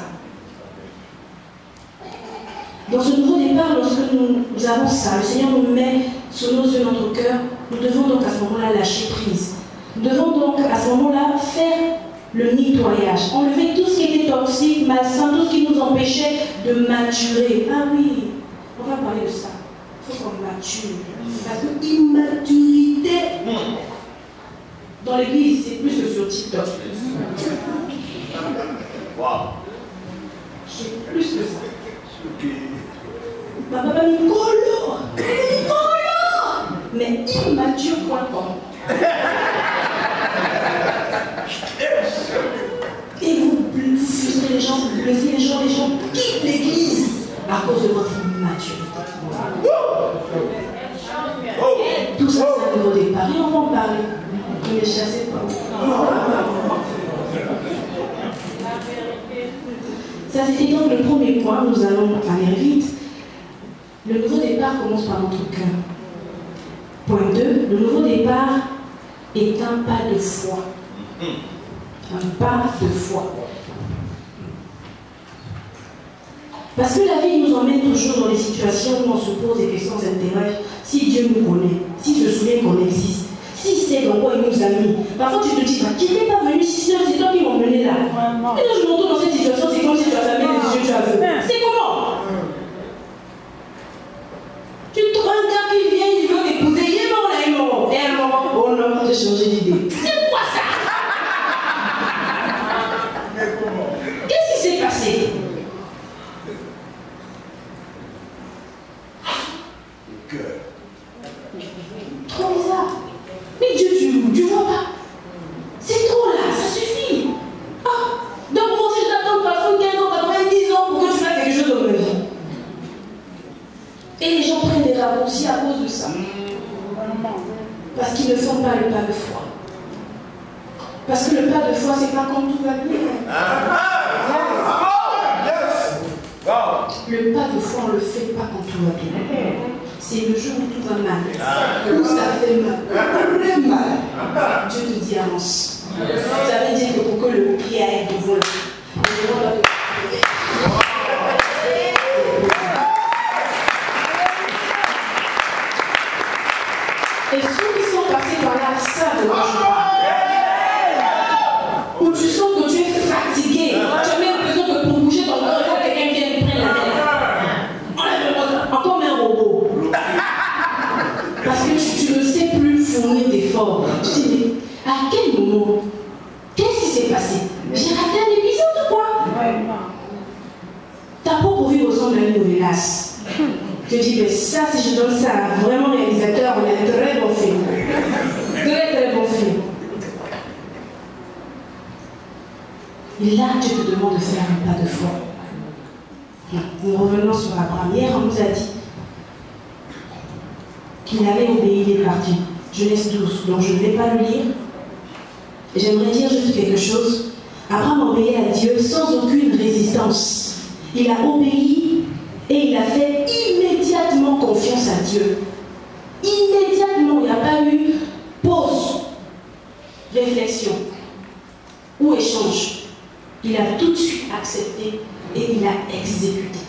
Dans ce nouveau départ, lorsque nous avons ça, le Seigneur nous met sous nos yeux notre cœur, nous devons donc à ce moment-là lâcher prise. Nous devons donc à ce moment-là faire le nettoyage, enlever tout ce qui était toxique, malsain, tout ce qui nous empêchait de maturer. Ah oui, on va parler de ça. Il faut qu'on mature. Parce que immaturité, dans l'église, c'est plus que sur TikTok. Wow. C'est plus que ça. Ma papa Nicolo, mais immature quoi. Et vous frustrez les gens, vous blessez les gens quittent l'église à cause de votre immaturité. Tout ça, c'est un nouveau départ. Et on va en parler. Ne me chassez pas. Ça, c'était donc le premier point. Nous allons aller vite. Le nouveau départ commence par notre cœur. Point 2. Le nouveau départ est un pas de foi. Un pas de foi. Parce que la vie nous emmène toujours dans des situations où on se pose des questions, on s'interroge. Si Dieu nous connaît, s'il se souvient qu'on existe, s'il sait dans quoi il nous a mis. Parfois tu te dis, qui n'est pas venu, si c'est toi qui m'as mené là. Et quand je me retrouve dans cette situation, c'est comme si tu as fermé les yeux, tu as vu. C'est comment? Tu trouves un gars qui vient, il veut t'épouser, il est mort là, il est mort. Et alors, oh non, j'ai changé d'idée. C'est quoi ça? Qu'est-ce qui s'est passé? Trop bizarre. Mais Dieu, tu vois pas? C'est trop là, ça suffit. Ah, donc moi je t'attends de 15 ans, 90 ans pour que tu fasses quelque chose dans ma vie. Et les gens prennent des raccourcis à cause de ça. Parce qu'ils ne font pas le pas de foi. Parce que le pas de foi, c'est pas quand tout va bien. Le pas de foi, on ne le fait pas quand tout va bien. C'est le jour où tout va mal. Où ça fait mal. Très mal. Dieu te dit avance. Ça veut dire que pour que le pied aille devant le et ceux qui sont passés par là savent de quoi je parle. Où tu sens que tu es fatigué. Tu as même besoin que pour bouger ton corps, il faut que quelqu'un vienne prendre la tête. Encore un robot. Parce que tu ne sais plus fournir d'efforts. Tu te dis, mais à quel moment? Qu'est-ce qui s'est passé? J'ai raté un épisode ou quoi? Ta propre vie ressemble à une novellasse. Je dis, mais ça, si je donne ça à vraiment réalisateur, on a un très bon film. Très très bon film. Et là, Dieu te demande de faire un pas de foi. Nous revenons sur Abraham. Hier, on nous a dit qu'il avait obéi les parties. Genèse 12, donc je ne vais pas le lire. J'aimerais dire juste quelque chose. Abraham obéit à Dieu sans aucune résistance. Il a obéi et il a fait immédiatement confiance à Dieu. Immédiatement, il n'y a pas eu pause, réflexion ou échange. Il a tout de suite accepté et il a exécuté.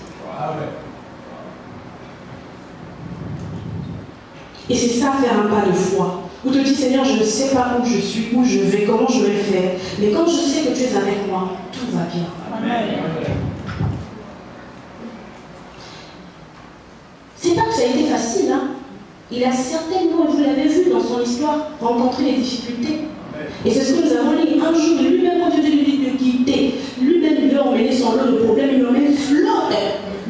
Et c'est ça, faire un pas de foi. Où tu te dis, Seigneur, je ne sais pas où je suis, où je vais, comment je vais le faire. Mais quand je sais que tu es avec moi, tout va bien. Amen. C'est pas que ça a été facile, hein. Il a certainement, vous l'avez vu dans son histoire, rencontré des difficultés. Et c'est ce que nous avons lu. Un jour, lui-même, quand Dieu lui dit de quitter, lui-même, il veut emmener son lot de problèmes, il l'emmène flot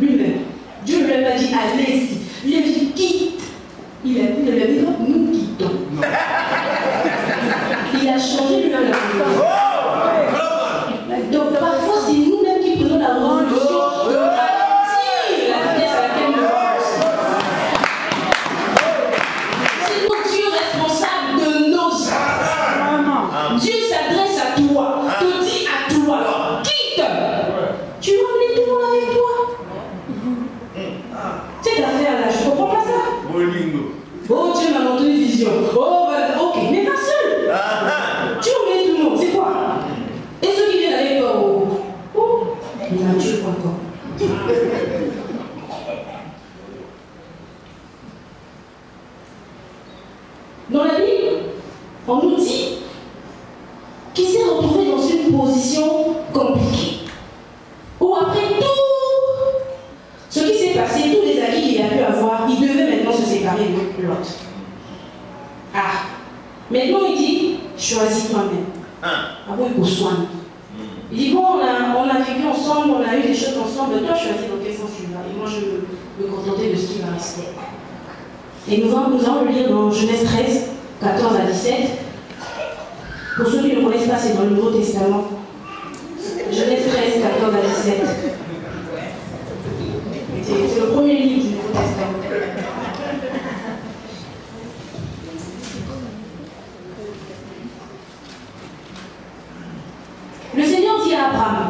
lui-même. Dieu ne lui a pas dit, allez-y. Il a dit, quitte. Il a dit, nous quittons. Il a changé lui-même la position. Donc parfois, c'est nous-mêmes qui prenons la résolution de ralentir la vitesse à laquelle nous avancons. C'est nous Dieu responsable de nos actes. Dieu s'adresse à toi, te dit à toi, quitte. Tu vas emmener tout le monde avec toi. Cette affaire-là, je ne comprends pas ça. Oh, Dieu m'a montré une vision. Oh, ok, mais pas seul. Tu emmènes tout le monde, c'est quoi? Et ceux qui viennent avec toi, oh, il a Dieu encore. Dans la Bible, on nous dit qu'il s'est retrouvé dans une position compliquée. Où après tout ce qui s'est passé, tous les acquis qu'il a pu avoir, il devait maintenant se séparer de l'autre. Ah, maintenant il dit, choisis toi-même. Ah bon, il faut soigner. Il dit, bon, on a vécu ensemble, on a eu des choses ensemble, toi choisis dans quel sens tu vas. Et moi je vais me contenter de ce qui va rester. Et nous allons le lire dans Genèse 13, 14 à 17. Pour ceux qui ne connaissent pas, c'est dans le Nouveau Testament. Genèse 13, 14 à 17. C'est le premier livre du Nouveau Testament. Le Seigneur dit à Abraham,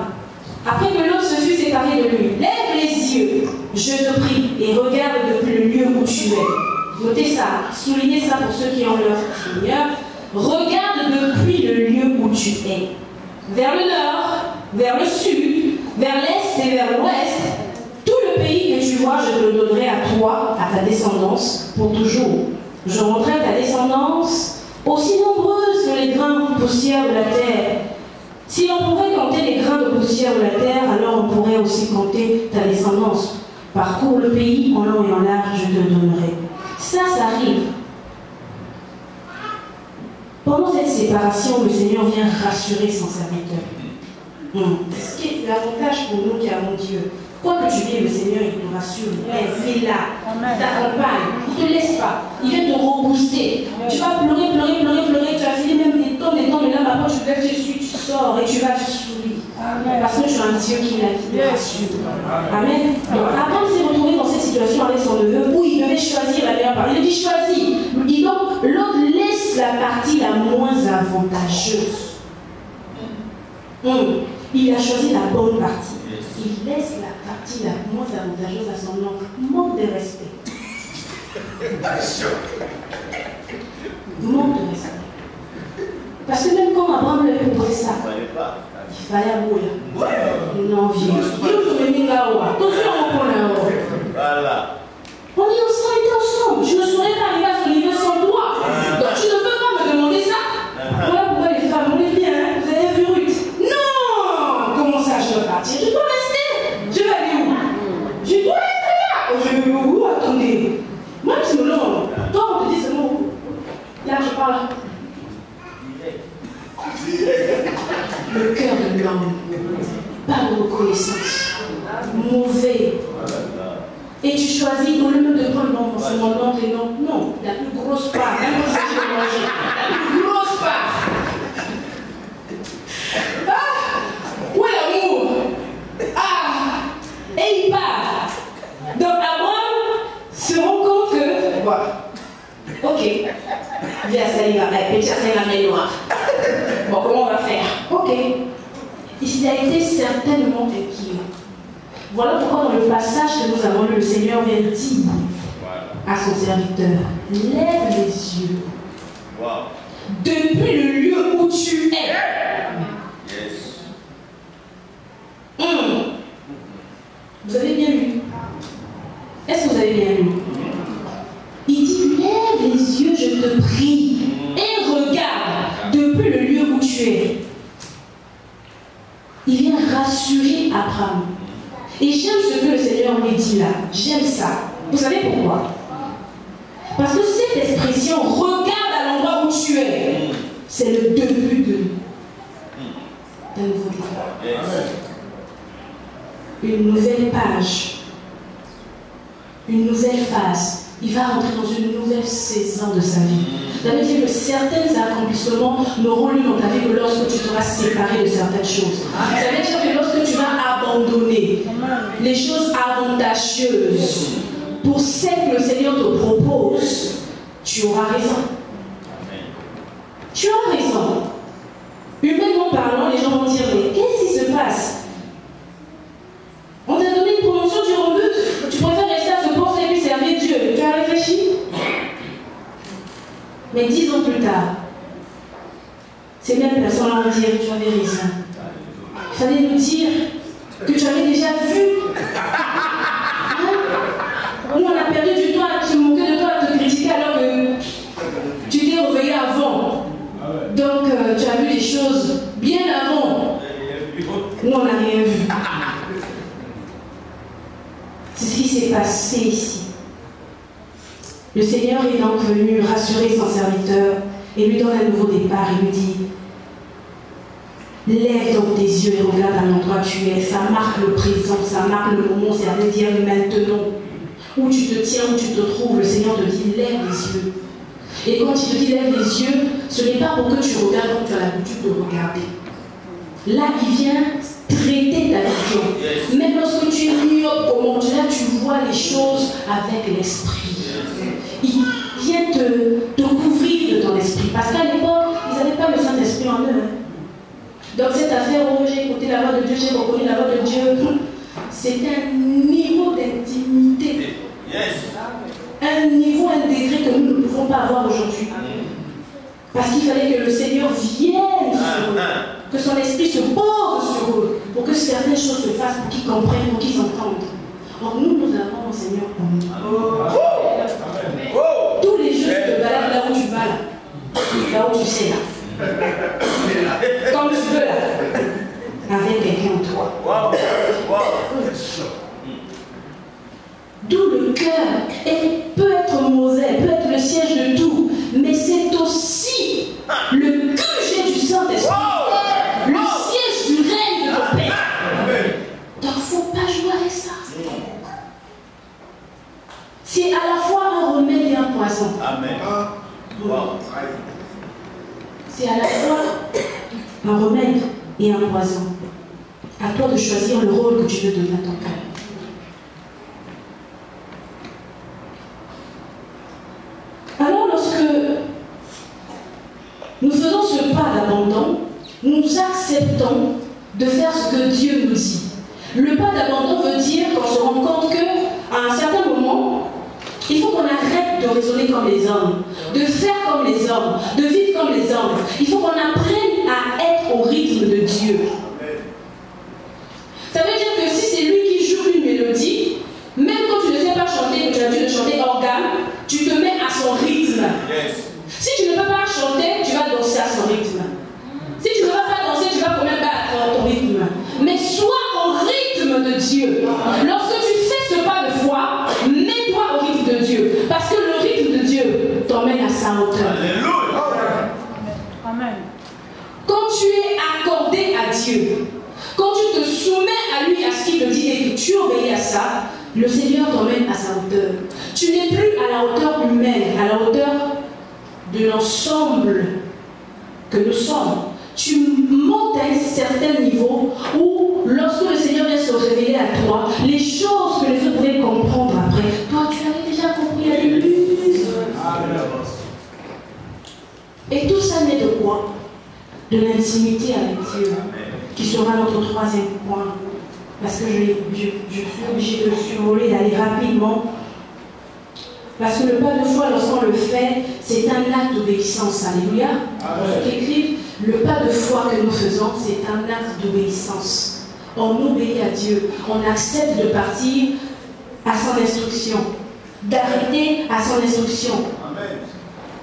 après que l'autre se fut séparé de lui, lève les yeux, je te prie, et regarde depuis le lieu où tu es. Notez ça, soulignez ça pour ceux qui ont leur Seigneur. Regarde depuis le lieu où tu es. Vers le nord, vers le sud, vers l'est et vers l'ouest. Tout le pays que tu vois, je te le donnerai à toi, à ta descendance, pour toujours. Je rendrai ta descendance aussi nombreuse que les grains de poussière de la terre. Si l'on pouvait compter les grains de poussière de la terre, alors on pourrait aussi compter ta descendance. Parcours le pays en long et en large, je te le donnerai. Ça arrive. Pendant cette séparation, le Seigneur vient rassurer son serviteur. Ce qui est l'avantage pour nous qui avons Dieu. Quoi que tu viennes, le Seigneur, il te rassure, il est là, il t'accompagne, il ne te laisse pas, il vient te rebooster. Tu vas pleurer, tu vas filer même des tonnes, mais là, maintenant, tu lèves dessus, tu sors et tu vas te sourire. Parce que je suis un Dieu qui te rassure. Amen. Donc, Abraham s'est retrouvé dans cette situation avec son neveu où il devait choisir la meilleure partie. Il dit choisis. Et donc, l'autre laisse la partie la moins avantageuse. Il a choisi la bonne partie. Il laisse la partie la moins avantageuse à son oncle. Manque de respect. Manque de respect. Parce que même quand Abraham lui avait proposé ça, il fallait avouer. Non, viens. On est ensemble. Je ne saurais pas arriver à ce niveau sans toi. Donc tu ne peux pas me demander ça. Voilà pourquoi les femmes, on est bien, hein? Vous avez vu Ruth? Non! Comment ça, je dois partir? Je dois rester. Je vais aller où? Je dois être là. Je vais où? Attendez. Moi, je me lance. Toi, on te dit seulement où? Là, je parle. Le cœur de l'homme. Pas de reconnaissance. Mauvais. Et tu choisis, au lieu de prendre non, c'est mon oncle et non. Non, la plus grosse part, même quand je vais manger, la plus grosse part. améliore. Bon, comment on va faire? Ok. Il a été certainement inquiet. Voilà pourquoi dans le passage que nous avons lu, le Seigneur vient dire à son serviteur, lève les yeux. Depuis le lieu où tu es. Vous avez bien lu? Est-ce que vous avez bien lu? Il dit, lève les yeux, je te prie, et regarde depuis le lieu où tu es. Il vient rassurer Abraham. Et j'aime ce que le Seigneur lui dit là. J'aime ça. Vous savez pourquoi? Parce que cette expression, regarde à l'endroit où tu es, c'est le début d'un nouveau départ. Une nouvelle page, une nouvelle phase. Il va rentrer dans une nouvelle saison de sa vie. Ça veut dire que certains accomplissements n'auront lieu dans ta vie que lorsque tu seras séparé de certaines choses. Ça veut dire que lorsque tu vas abandonner les choses avantageuses pour celles que le Seigneur te propose, tu auras raison. Tu as raison. Humainement parlant, les gens vont dire, mais qu'est-ce qui se passe? On t'a donné une promotion, tu rebutes. Tu préfères rester à ce poste et puis servir Dieu. Tu as réfléchi? Mais 10 ans plus tard, ces mêmes personnes vont dire, tu avais raison. Il fallait nous dire que tu avais déjà vu. Nous, on a perdu du temps à se moquer de toi, à te critiquer alors que tu t'es réveillé avant. Donc, tu as vu les choses bien avant. Nous, on n'a rien vu. C'est ce qui s'est passé ici. Le Seigneur est donc venu rassurer son serviteur et lui donne un nouveau départ. Il lui dit, lève donc tes yeux et regarde à l'endroit où tu es. Ça marque le présent, ça marque le moment, ça veut dire maintenant. Où tu te tiens, où tu te trouves, le Seigneur te dit, lève les yeux. Et quand il te dit lève les yeux, ce n'est pas pour que tu regardes comme tu as l'habitude de regarder. Là, il vient traiter ta vision. Même lorsque tu es myope au monde, là, tu vois les choses avec l'esprit. Il vient te couvrir de ton esprit. Parce qu'à l'époque, ils n'avaient pas le Saint-Esprit en eux. Donc cette affaire où j'ai écouté la voix de Dieu, j'ai reconnu la voix de Dieu, c'est un niveau d'intimité. Un niveau, un degré que nous ne pouvons pas avoir aujourd'hui. Parce qu'il fallait que le Seigneur vienne sur eux, que son esprit se pose sur eux, pour que certaines choses se fassent, pour qu'ils comprennent, pour qu'ils entendent. Donc nous avons le Seigneur en nous. Tous les jours, tu te balades là où tu vas, là où tu sais, là. Comme tu veux, là. Avec quelqu'un en toi. D'où le cœur peut être mauvais, peut être le siège de tout, mais c'est aussi le QG du Saint-Esprit, le siège du règne de ton Père. Donc il ne faut pas jouer avec ça. C'est à la fois un remède et un poison. Amen. C'est à la fois un remède et un poison. À toi de choisir le rôle que tu veux donner à ton cœur. Alors lorsque nous faisons ce pas d'abandon, nous acceptons de faire ce que Dieu nous dit. Le pas d'abandon veut dire qu'on se rend compte qu'à un certain moment, il faut qu'on arrête de raisonner comme les hommes, de faire comme les hommes, de vivre comme les hommes. Il faut qu'on apprenne à être au rythme de Dieu. Ça veut dire que si c'est lui qui joue une mélodie, même quand tu ne sais pas chanter, que tu as dû chanter organe, tu te mets à son rythme. Si tu ne peux pas chanter, tu vas danser à son rythme. Si tu ne vas pas danser, tu vas quand même pas à ton rythme. Mais sois au rythme de Dieu. Lorsque tu fais ce pas de foi, mets-toi au rythme de Dieu. Parce que le rythme de Dieu t'emmène à sa hauteur. Alléluia. Amen. Quand tu es accordé à Dieu, quand tu te soumets à lui, à ce qu'il te dit et que tu obéis à ça, le Seigneur t'emmène à sa hauteur. Tu n'es plus à la hauteur humaine, à la hauteur de l'ensemble que nous sommes. Tu montes à un certain niveau où, lorsque le Seigneur vient se révéler à toi, les choses que les autres pouvaient comprendre après, toi tu avais déjà compris à début. Et tout ça n'est de l'intimité avec Dieu, qui sera notre troisième point. Parce que je suis obligée de survoler, d'aller rapidement. Parce que le pas de foi, lorsqu'on le fait, c'est un acte d'obéissance. Alléluia. Pour ceux qui écrivent, le pas de foi que nous faisons, c'est un acte d'obéissance. On obéit à Dieu. On accepte de partir à son instruction, d'arrêter à son instruction.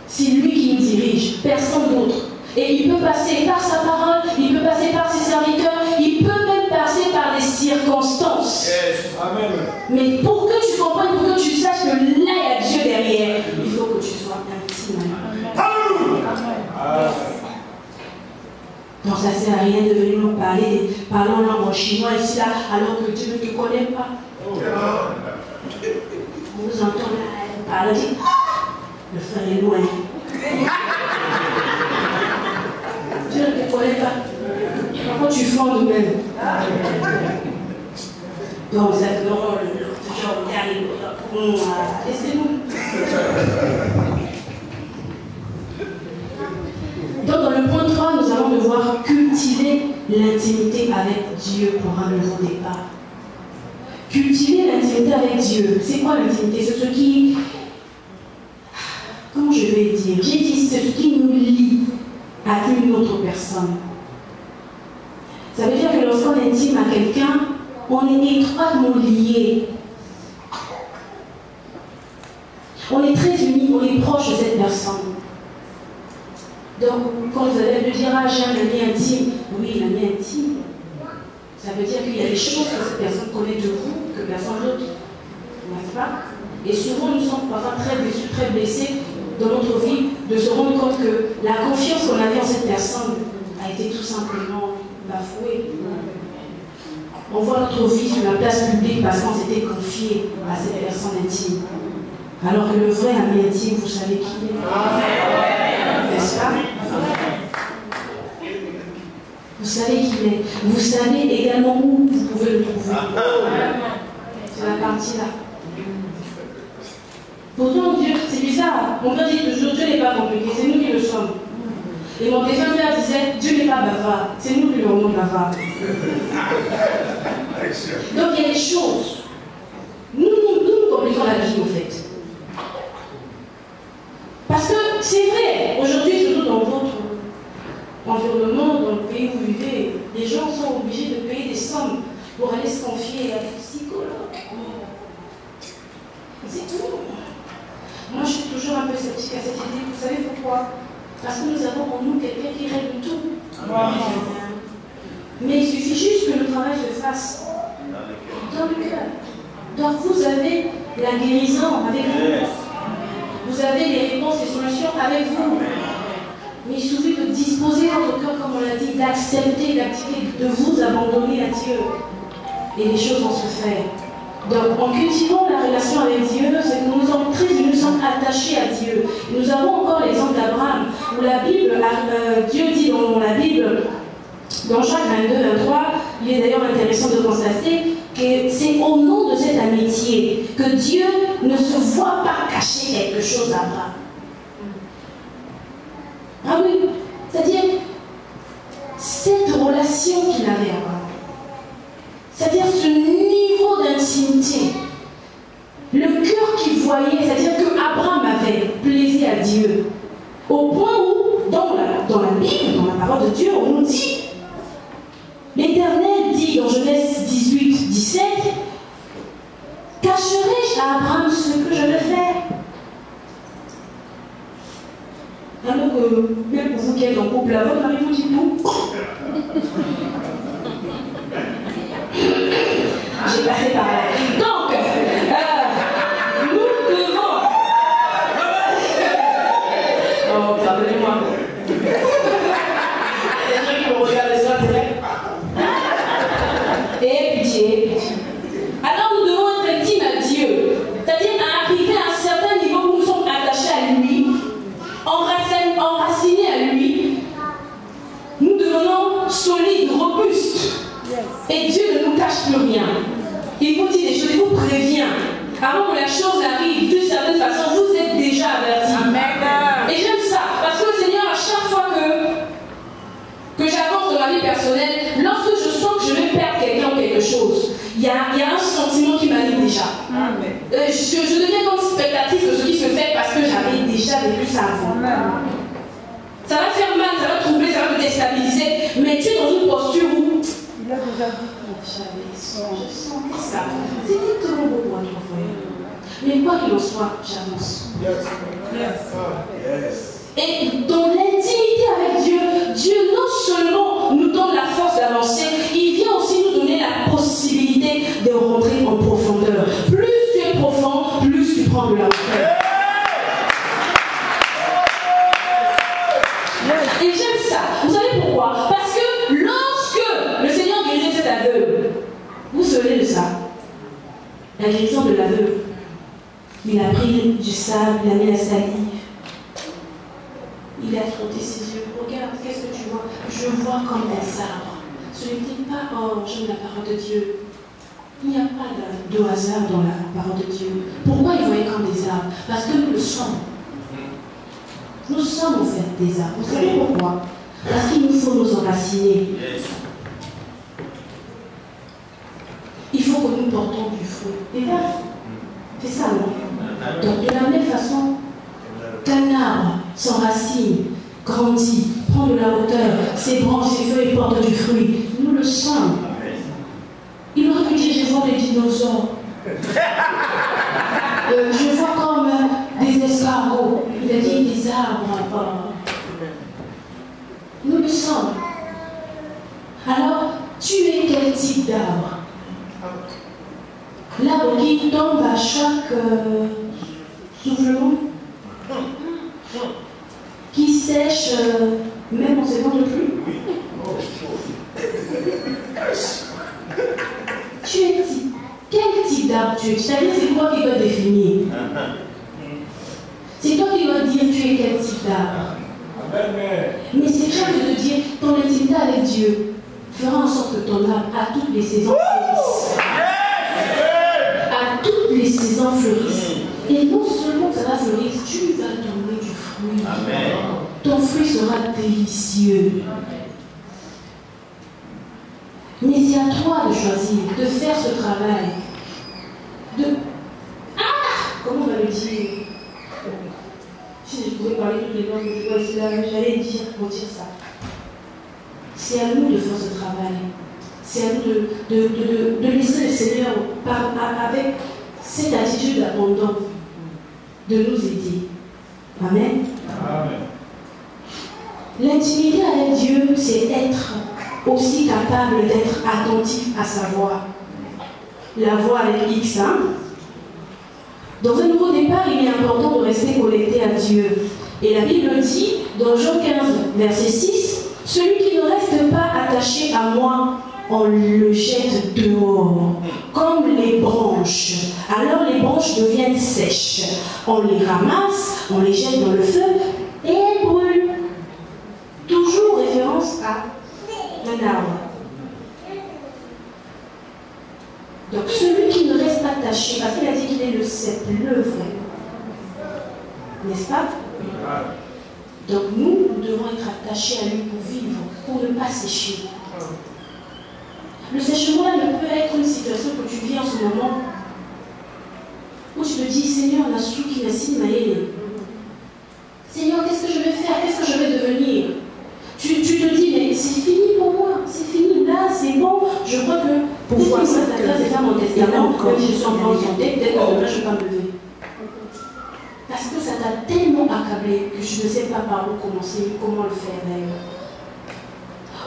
C'est lui qui nous dirige, personne d'autre. Et il peut passer par sa parole, il peut passer par ses serviteurs, il peut même passer par des circonstances. Yes. Amen. Mais pour que tu comprennes, pour que tu saches que là, il y a Dieu derrière, il faut que tu sois intime. Donc ça ne sert à rien de venir nous parler, parlons langue en chinois ici, là, alors que Dieu ne te connaît pas. Vous entendez parler, le frère est loin. Dieu ne te connaît pas. Pourquoi tu fondes même? Donc, ça te rend le genre de laissez-nous. Donc, dans le point 3, nous allons devoir cultiver l'intimité avec Dieu pour un nouveau départ. Cultiver l'intimité avec Dieu. C'est quoi l'intimité? C'est ce qui... Comment je vais dire? J'ai dit, c'est ce qui nous lie à une autre personne. Ça veut dire que lorsqu'on est intime à quelqu'un, on est étroitement lié. On est très unis, on est proche de cette personne. Donc, quand vous allez me dire, ah, j'ai un ami intime, oui, l'ami intime, ça veut dire qu'il y a des choses que cette personne connaît de vous, que personne d'autre, n'est-ce pas? Et souvent, nous sommes parfois très déçus, très blessés dans notre vie, de se rendre compte que la confiance qu'on avait en cette personne a été tout simplement bafouée. On voit notre vie sur la place publique parce qu'on s'était confié à cette personne intime. Alors que le vrai ami intime, vous savez qui il est. N'est-ce pas? Vous savez qui il est. Vous savez également où vous pouvez le trouver. C'est la partie là. Pourtant, Dieu, c'est bizarre. Mon père dit toujours, Dieu n'est pas compliqué, c'est nous qui le sommes. Et mon défunt père disait, Dieu n'est pas bavard, c'est nous qui le rendons bavard. Donc il y a des choses. Nous compliquons la vie, en fait. Parce que c'est vrai, aujourd'hui, surtout dans votre environnement, dans le pays où vous vivez, les gens sont obligés de payer des sommes pour aller se confier à des psychologues. C'est tout. Moi, je suis toujours un peu sceptique à cette idée. Vous savez pourquoi? Parce que nous avons en nous quelqu'un qui règle tout. Mais il suffit juste que le travail se fasse dans le cœur. Donc vous avez la guérison avec vous. Vous avez les réponses, les solutions avec vous. Mais il suffit de disposer votre cœur, comme on l'a dit, d'accepter, d'activer, de vous abandonner à Dieu. Et les choses vont se faire. Donc, en cultivant la relation avec Dieu, c'est que nous sommes très unis, nous sommes attachés à Dieu. Nous avons encore l'exemple d'Abraham, où la Bible, Dieu dit dans la Bible, dans Jacques 22, 23, il est d'ailleurs intéressant de constater que c'est au nom de cette amitié que Dieu ne se voit pas cacher quelque chose à Abraham. Ah oui, c'est-à-dire cette relation qu'il avait à Abraham. C'est-à-dire ce niveau d'intimité. Le cœur qu'il voyait, c'est-à-dire qu'Abraham avait plaisir à Dieu. Au point où, dans la Bible, dans la parole de Dieu, on nous dit, l'Éternel dit dans Genèse 18, 17, cacherai-je à Abraham ce que je vais faire? Alors que, même pour vous qui êtes en couple là, votre mari vous dit tout. J'ai passé par là. Donc, nous devons... Oh, pardonnez-moi. Il y a des gens qui me regardent ça, c'est vrai. Et pitié. Alors nous devons être intimes à Dieu. C'est-à-dire arriver à un certain niveau où nous sommes attachés à lui, enracinés à lui, je deviens comme spectatrice de ce qui se fait parce que j'avais déjà vécu ça avant. Ça va faire mal, ça va troubler, ça va me déstabiliser, mais tu es dans une posture où il a déjà dit je sentais ça. C'était trop beau pour être frère. Mais quoi qu'il en soit, j'avance. Et dans l'intimité avec Dieu, Dieu non seulement nous donne la force d'avancer, il vient aussi nous donner la possibilité de rentrer en profondeur. Plus tu es profond, plus tu prends de la hauteur. Et j'aime ça. Vous savez pourquoi? Parce que lorsque le Seigneur guérit cet aveugle, vous savez de ça, la guérison de l'aveugle, il a pris du sable, il a mis la salive, il a frotté ses yeux. Regarde, qu'est-ce que tu vois? Je vois comme des arbres. Ce n'était pas, oh, j'aime la parole de Dieu. Il n'y a pas de hasard dans la parole de Dieu. Pourquoi il voyait comme des arbres? Parce que nous le sommes. Nous sommes en fait des arbres. Vous savez pourquoi? Parce qu'il nous faut nous enraciner. Il faut que nous portons du fruit. Et là, c'est ça, non? Donc, de la même façon qu'un arbre s'enracine, grandit, prend de la hauteur, ses branches, ses feuilles portent du fruit, nous le sommes. Il aurait pu dire, je vois des dinosaures. Je vois comme des escargots. Il a dit des arbres. Nous le sommes. Alors, tu es quel type d'arbre? L'arbre qui tombe à chaque soufflement, qui sèche même en saison de pluie. Tu es quel type d'arbre tu es? C'est-à-dire, c'est toi qui dois définir. C'est toi qui dois dire tu es quel type d'arbre. Mais c'est clair de te dire ton intimité avec Dieu fera en sorte que ton arbre à toutes les saisons fleurisse. À toutes les saisons fleurissent. Et non seulement ça va fleurir, tu vas donner du fruit. Amen. Ton fruit sera délicieux. Mais c'est à toi de choisir, de faire ce travail. Comment on va le dire? Si je pouvais parler toutes les langues que je vois ici, j'allais dire ça. C'est à nous de faire ce travail. C'est à nous de laisser le Seigneur avec cette attitude abondante de nous aider. Amen. Amen. L'intimité avec Dieu, c'est être aussi capable d'être attentif à sa voix. La voix avec X, hein? Dans un nouveau départ, il est important de rester connecté à Dieu. Et la Bible dit, dans Jean 15, verset 6, « Celui qui ne reste pas attaché à moi, on le jette dehors, comme les branches. Alors les branches deviennent sèches. On les ramasse, on les jette dans le feu et elles brûlent. » Toujours référence à un arbre. Donc celui qui ne reste pas attaché, parce qu'il a dit qu'il est le cep, le vrai. N'est-ce pas? Donc nous devons être attachés à lui pour vivre, pour ne pas sécher. Le sèchement ne peut être une situation que tu vis en ce moment où tu te dis, Seigneur, la souki, la simaïe. Seigneur, qu'est-ce que je vais faire? Qu'est-ce que je vais devenir? Tu te dis, mais c'est fini pour moi, c'est fini, là, c'est bon. Je crois que pour voir ça, ta grâce est faire mon testament, même si je suis en bonne santé, peut-être que demain je ne vais pas me lever. Parce que ça t'a tellement accablé que je ne sais pas par où commencer, comment le faire d'ailleurs.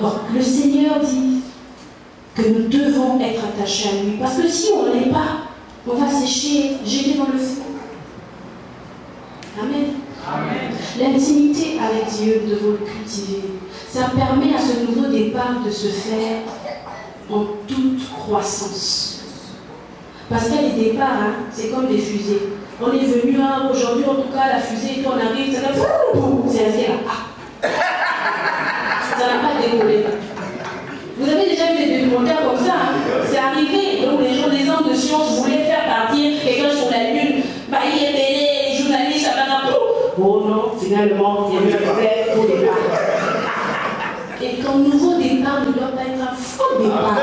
Or, le Seigneur dit que nous devons être attachés à lui. Parce que si on ne l'est pas, on va sécher, jeter dans le feu. Amen. Amen. L'intimité avec Dieu, nous devons le cultiver. Ça permet à ce nouveau départ de se faire en toute croissance. Parce qu'il y a des départs, hein, c'est comme des fusées. On est venu hein, aujourd'hui, en tout cas, la fusée, quand on arrive, ça c'est resté là. Ça n'a pas décollé. Vous avez déjà vu des documentaires comme ça, hein? C'est arrivé. Donc les gens, des hommes de science voulaient faire partir quelqu'un sur la Lune. Bah, il est bélé, les journalistes, ça va pas. Oh non, finalement, il y a eu un faux départ. Et ton nouveau départ ne doit pas être un faux départ.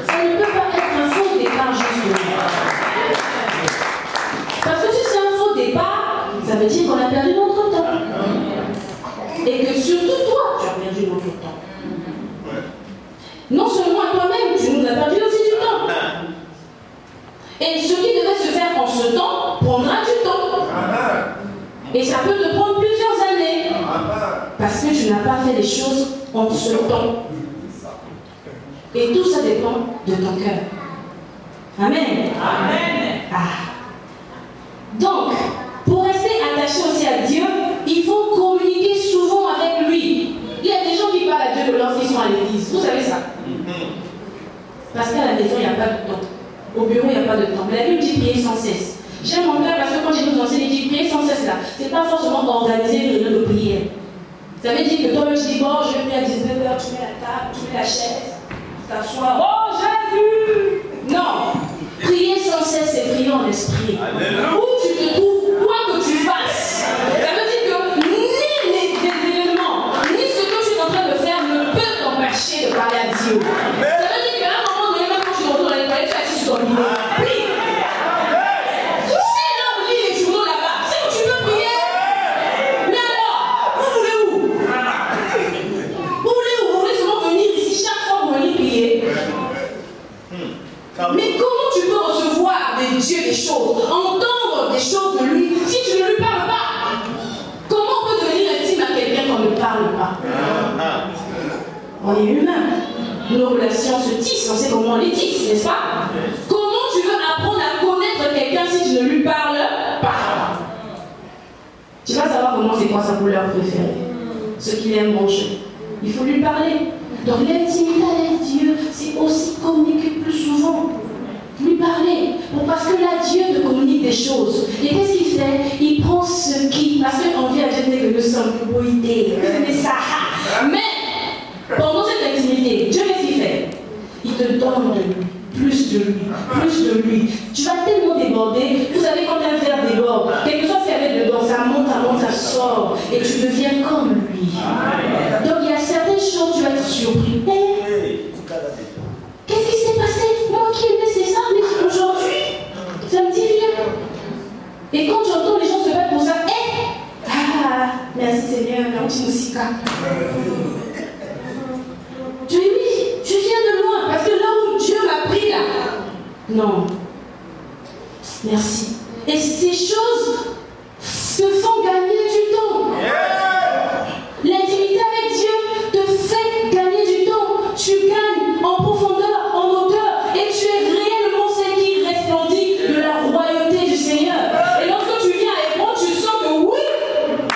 Ça ne peut pas être un faux départ, justement. choses en ce temps. Et tout ça dépend de ton cœur. Amen. Amen. Ah. Donc, pour rester attaché aussi à Dieu, il faut communiquer souvent avec lui. Il y a des gens qui parlent à Dieu lorsqu'ils sont à l'église. Vous savez ça? Parce qu'à la maison, il n'y a pas de temps. Au bureau, il n'y a pas de temps. Mais la Bible dit prier sans cesse. J'aime mon père parce que quand j'ai nous enseigné, il dit prier sans cesse là. Ce n'est pas forcément organiser une réunion de prière. Ça veut dire que toi-même, tu dis, bon, je vais prier à 19h, tu mets la table, tu mets la chaise, tu t'assois. Oh, Jésus! Non! Prier sans cesse, c'est prier en esprit. Où tu te trouves, quoi que tu fasses. Ça veut dire que ni les événements, ni ce que tu es en train de faire ne peut t'empêcher de parler à Dieu. Ça veut dire qu'à un moment donné, même quand tu retournes à l'école, tu es assis sur ton lit. Prie. C'est là où lit les journaux là-bas. C'est où tu peux prier. Mais alors, vous voulez où? Vous voulez seulement venir ici chaque fois que vous venez prier. Mais comment tu peux recevoir de Dieu des choses, entendre des choses de lui, si tu ne lui parles pas? Comment on peut devenir intime à quelqu'un qu'on ne parle pas? On est humain. Nos relations se tissent, on sait comment on les tisse, n'est-ce pas? Comment tu veux apprendre à connaître quelqu'un si tu ne lui parles pas? Tu vas savoir comment c'est quoi sa couleur préférée, ce qu'il aime manger. Il faut lui parler. Donc l'intimité avec Dieu, c'est aussi communiquer plus souvent. Lui parler. Bon, parce que là, Dieu te communique des choses. Et qu'est-ce qu'il fait? Il prend ce qui. Parce qu'on vit à Dieu que nous sommes boïdés. Mais ça. Mais pendant cette intimité, Dieu qu'est-ce qu'il fait? Il te donne de lui. Plus de lui. Plus de lui. Tu vas tellement déborder. Vous savez, quand un verre déborde, quelque chose s'est avec dedans, ça monte, ça sort. Et tu deviens comme lui. Donc il y a certaines choses, tu vas être surpris. Qu'est-ce qui s'est passé? Moi qui aimais ces ça, mais aujourd'hui, ça me dit rien. Et quand j'entends les gens se battre pour ça, merci Seigneur, merci Moussika. Je dis oui, je viens de loin, parce que là où Dieu m'a pris là. Non. Merci. Et ces choses te font gagner du temps. L'intimité avec Dieu te fait gagner du temps. Tu gagnes en profondeur, en hauteur, et tu es réellement ce qui resplendit de la royauté du Seigneur. Et lorsque tu viens à Hébron, tu sens que oui,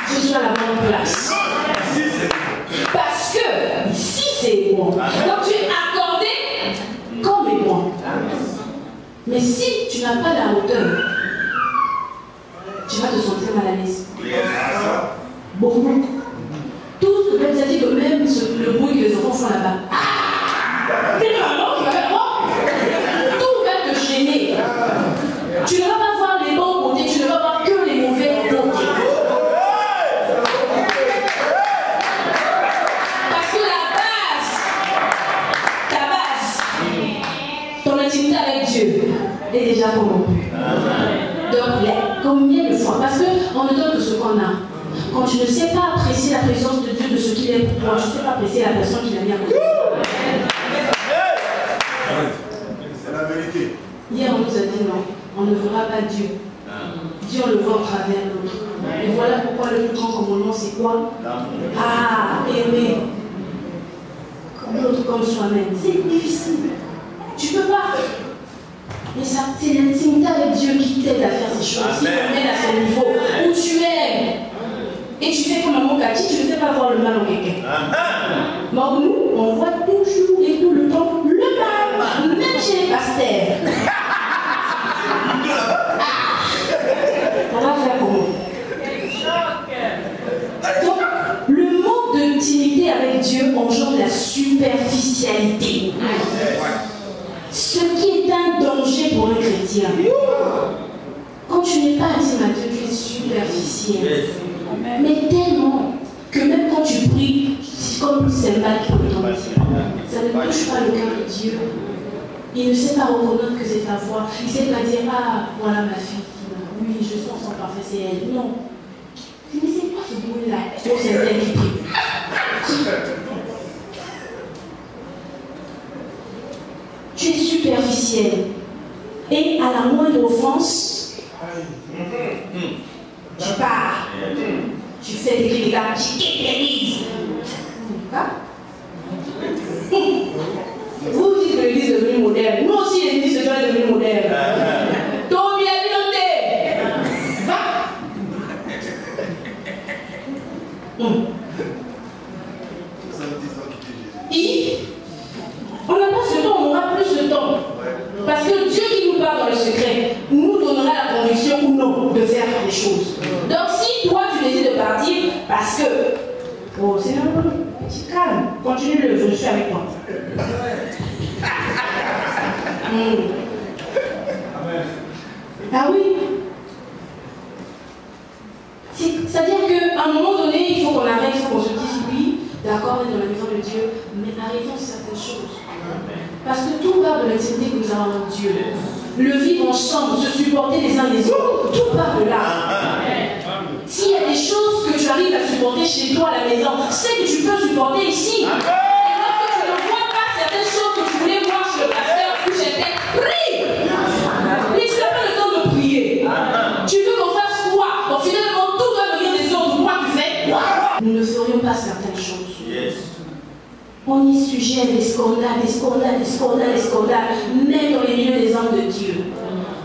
je suis à la bonne place. Parce que ici c'est Hébron. Donc tu es accordé comme Hébron. Mais si tu n'as pas la hauteur, tu vas te sentir mal à l'aise. Beaucoup. Tout ce que Dieu a dit que même le bruit que les enfants font là-bas. C'est vraiment qui va faire quoi? Tout va te gêner. Tu ne vas pas voir les bons côtés, tu ne vas voir que les mauvais côtés. Parce que ta base, ton intimité avec Dieu est déjà corrompue. Donc, combien de fois? Parce qu'on ne donne que ce qu'on a. Quand tu ne sais pas apprécier la présence de Dieu, de ce qu'il est pour toi, tu ne sais pas apprécier la personne qu'il a mis à côté. C'est la vérité. Hier, on nous a dit non, on ne verra pas Dieu. Dieu, on le voit au travers de l'autre. Et voilà pourquoi le plus grand commandement, c'est quoi? Aimer. Comme l'autre, comme soi-même. C'est difficile. Tu ne peux pas. Mais ça, c'est l'intimité avec Dieu qui t'aide à faire ces choses. Qui t'amène à ce niveau où tu aimes. Et tu fais comme un Kati, tu ne sais pas voir le mal en quelqu'un. Mais nous, on voit toujours et tout le temps le mal, même chez les pasteurs. On va faire comment? Donc, le manque d'intimité avec Dieu engendre la superficialité. Ce qui est un danger pour un chrétien. Quand tu n'es pas intime à Dieu, tu es superficiel. Mais tellement que même quand tu pries, c'est comme c'est mal qui peut tomber. Ça ne touche pas le cœur de Dieu. Il ne sait pas reconnaître que c'est ta voix. Il ne sait pas dire, voilà ma fille. Oui, je sens son parfait, c'est elle. Non. Mais c'est quoi ce bruit-là? Oh, c'est elle qui prie. Tu es superficiel. Et à la moindre offense, tu pars. Tu fais des cris de garde, tu quittes l'église. Hein? Vous dites que l'église est devenue moderne. Nous aussi, l'église est devenue moderne. Donc, il a dit va. On n'a pas ce temps, on aura plus de temps. Parce que Dieu qui nous parle dans le secret nous donnera la conviction ou non de faire les choses. Donc si toi tu décides de partir parce que oh c'est un petit calme, continue le je suis avec toi. Ah oui. C'est-à-dire qu'à un moment donné, il faut qu'on arrête, il faut qu'on se dise oui, d'accord, on est dans la maison de Dieu, mais arrêtons certaines choses. Parce que tout part de l'intimité que nous avons avec Dieu. Le vivre ensemble, se supporter les uns les autres, tout part de là. S'il y a des choses que tu arrives à supporter chez toi à la maison, c'est que tu peux supporter ici. Et lorsque tu ne vois pas certaines choses que tu voulais voir chez le pasteur, où j'étais, prie. Mais tu n'as pas le temps de prier. Tu veux qu'on fasse quoi? Donc finalement, tout doit venir des autres. Pourquoi tu fais quoi? Nous ne ferions pas certaines choses. On est sujet à des scandales, même dans les milieux des hommes de Dieu.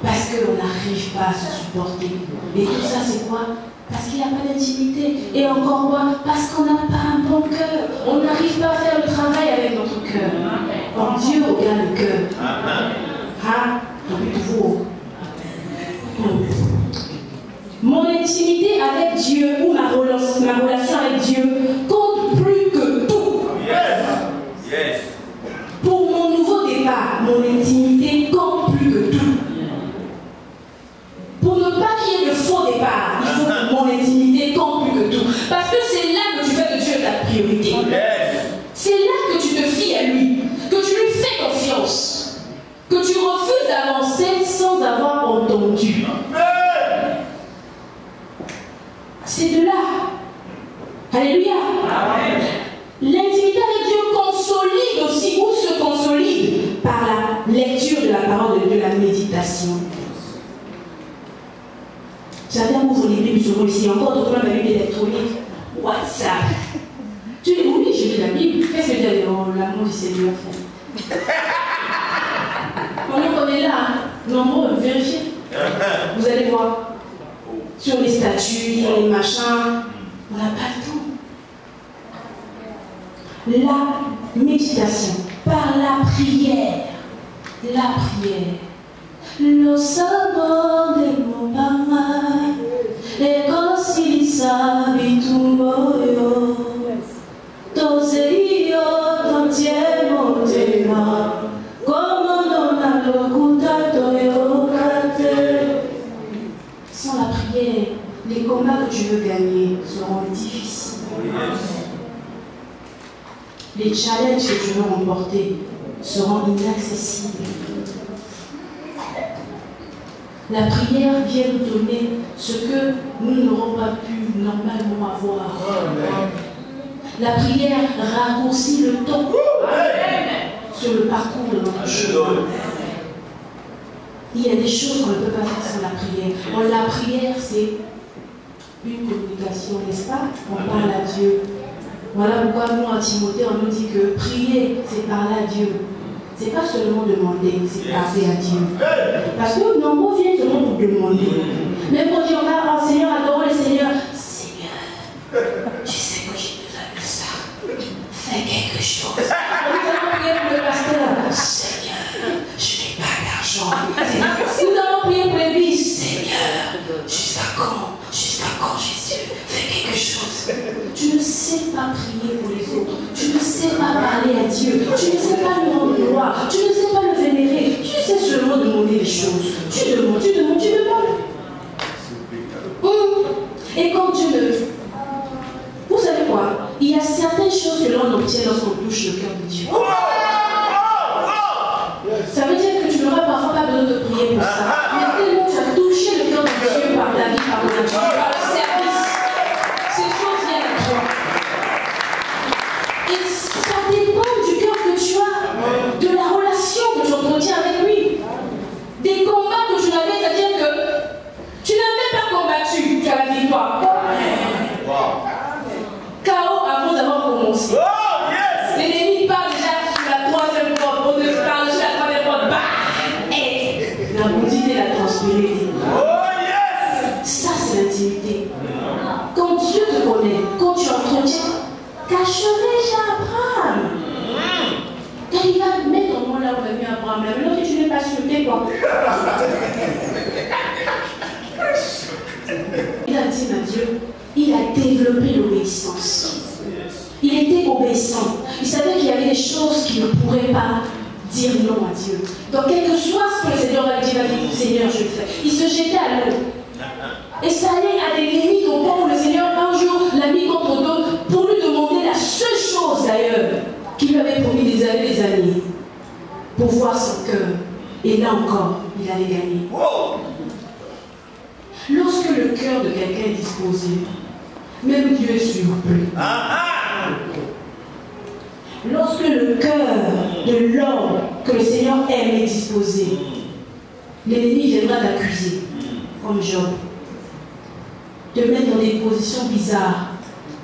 Parce qu'on n'arrive pas à se supporter. Et tout ça, c'est quoi? Parce qu'il n'y a pas d'intimité. Et encore quoi? Parce qu'on n'a pas un bon cœur. On n'arrive pas à faire le travail avec notre cœur. Or, Dieu regarde le cœur. Ah, vous. Mon intimité avec Dieu ou ma relation avec Dieu compte plus que tout. Pour mon nouveau départ, mon intimité compte plus que tout. Pour ne pas qu'il y ait de faux départ, il faut que mon intimité compte plus que tout. Parce que c'est là que tu fais de Dieu ta priorité. C'est là que tu te fies à lui, que tu lui fais confiance, que tu refuses d'avancer sans avoir entendu. C'est de là. Alléluia. L'intimité avec Dieu consolide aussi, ou se consolide par la lecture de la parole de Dieu, la méditation. J'avais ouvert les Bibles souvent ici, encore d'autres la Bible électronique, WhatsApp. Tu dis oui, je lis la Bible. Qu'est-ce que tu dis? Oh, l'amour du Seigneur fait. On est là, nombreux, vérifiez. Vous allez voir. Sur les statuts, sur les machins, on n'a pas le temps. La méditation, par la prière. La prière. Lo sabor de mon pama, et così s'abitumoyo. Toseio, tontiemo tema, como non a l'occultato yokate. Sans la prière, les combats que tu veux gagner seront difficiles. Les challenges que tu veux remporter seront inaccessibles. La prière vient nous donner ce que nous n'aurons pas pu normalement avoir. La prière raccourcit le temps sur le parcours de notre chemin. Il y a des choses qu'on ne peut pas faire sans la prière. Bon, la prière, c'est une communication, n'est-ce pas? On parle à Dieu. Voilà pourquoi nous, en Timothée, on nous dit que prier, c'est parler à Dieu. C'est pas seulement demander, c'est parler à Dieu. Parce que nombreux viennent seulement pour demander. Mais quand on va, oh Seigneur, adore le Seigneur. Seigneur, tu sais que j'ai besoin de ça. Fais quelque chose. Nous allons prier pour le pasteur. Seigneur, je n'ai pas d'argent. Nous allons prier pour l'église. Seigneur, jusqu'à quand Jésus, fais quelque chose. Tu ne sais pas prier pour les autres. Tu ne sais pas parler à Dieu. Tu ne sais pas lui rendre gloire. Tu ne sais pas le vénérer. Tu sais seulement demander les choses. Tu demandes. Et quand Dieu ne... Vous savez quoi? Il y a certaines choses que l'on obtient lorsqu'on touche le cœur de Dieu. Ça veut dire que tu n'auras parfois pas besoin de prier pour ça. Mais tellement tu as touché le cœur de Dieu par ta vie, par ton action, par le service. Ces choses viennent à toi. Et ça dépend du cœur que tu as, de la relation que tu entretiens avec lui. Des combats que tu n'avais, c'est-à-dire que tu n'avais pas combattu, tu as la victoire. KO avant d'avoir commencé. pas. Il a dit à Dieu, il a développé l'obéissance. Il était obéissant. Il savait qu'il y avait des choses qu'il ne pourrait pas dire non à Dieu. Donc, quel que soit ce que le Seigneur va dire, Seigneur, je le fais. Il se jetait à l'eau. Et ça allait à des limites au point où le Seigneur, un jour, l'a mis contre d'autres pour lui demander la seule chose d'ailleurs qu'il lui avait promis des années, pour voir son cœur. Et là encore, il allait gagner. Lorsque le cœur de quelqu'un est disposé, même Dieu est surpris. Lorsque le cœur de l'homme que le Seigneur aime est disposé, l'ennemi viendra t'accuser, comme Job, te mettre dans des positions bizarres,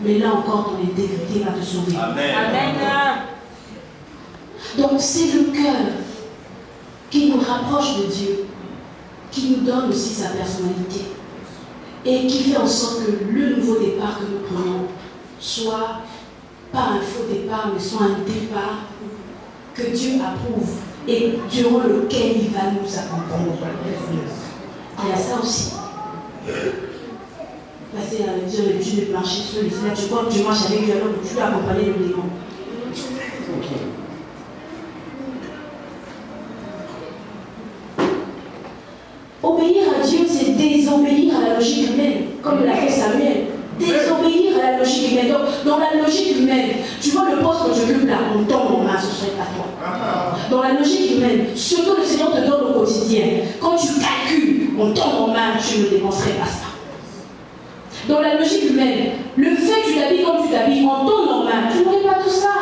mais là encore ton intégrité va te sauver. Amen. Donc c'est le cœur qui nous rapproche de Dieu, qui nous donne aussi sa personnalité et qui fait en sorte que le nouveau départ que nous prenons soit pas un faux départ, mais soit un départ que Dieu approuve et durant lequel il va nous accompagner. Il y a ça aussi. Passer à dire l'habitude de marcher sur les fenêtres, je crois que tu marches avec lui alors que tu dois accompagner le démon. Obéir à Dieu, c'est désobéir à la logique humaine, comme l'a fait Samuel. Désobéir à la logique humaine. Donc, dans la logique humaine, tu vois le poste que j'occupe là, on tombe en main, ce serait pas toi. Dans la logique humaine, ce que le Seigneur te donne au quotidien, quand tu calcules, on tombe en main, tu ne dépenserais pas ça. Dans la logique humaine, le fait que tu t'habilles comme tu t'habilles en temps normal, tu n'aurais pas tout ça.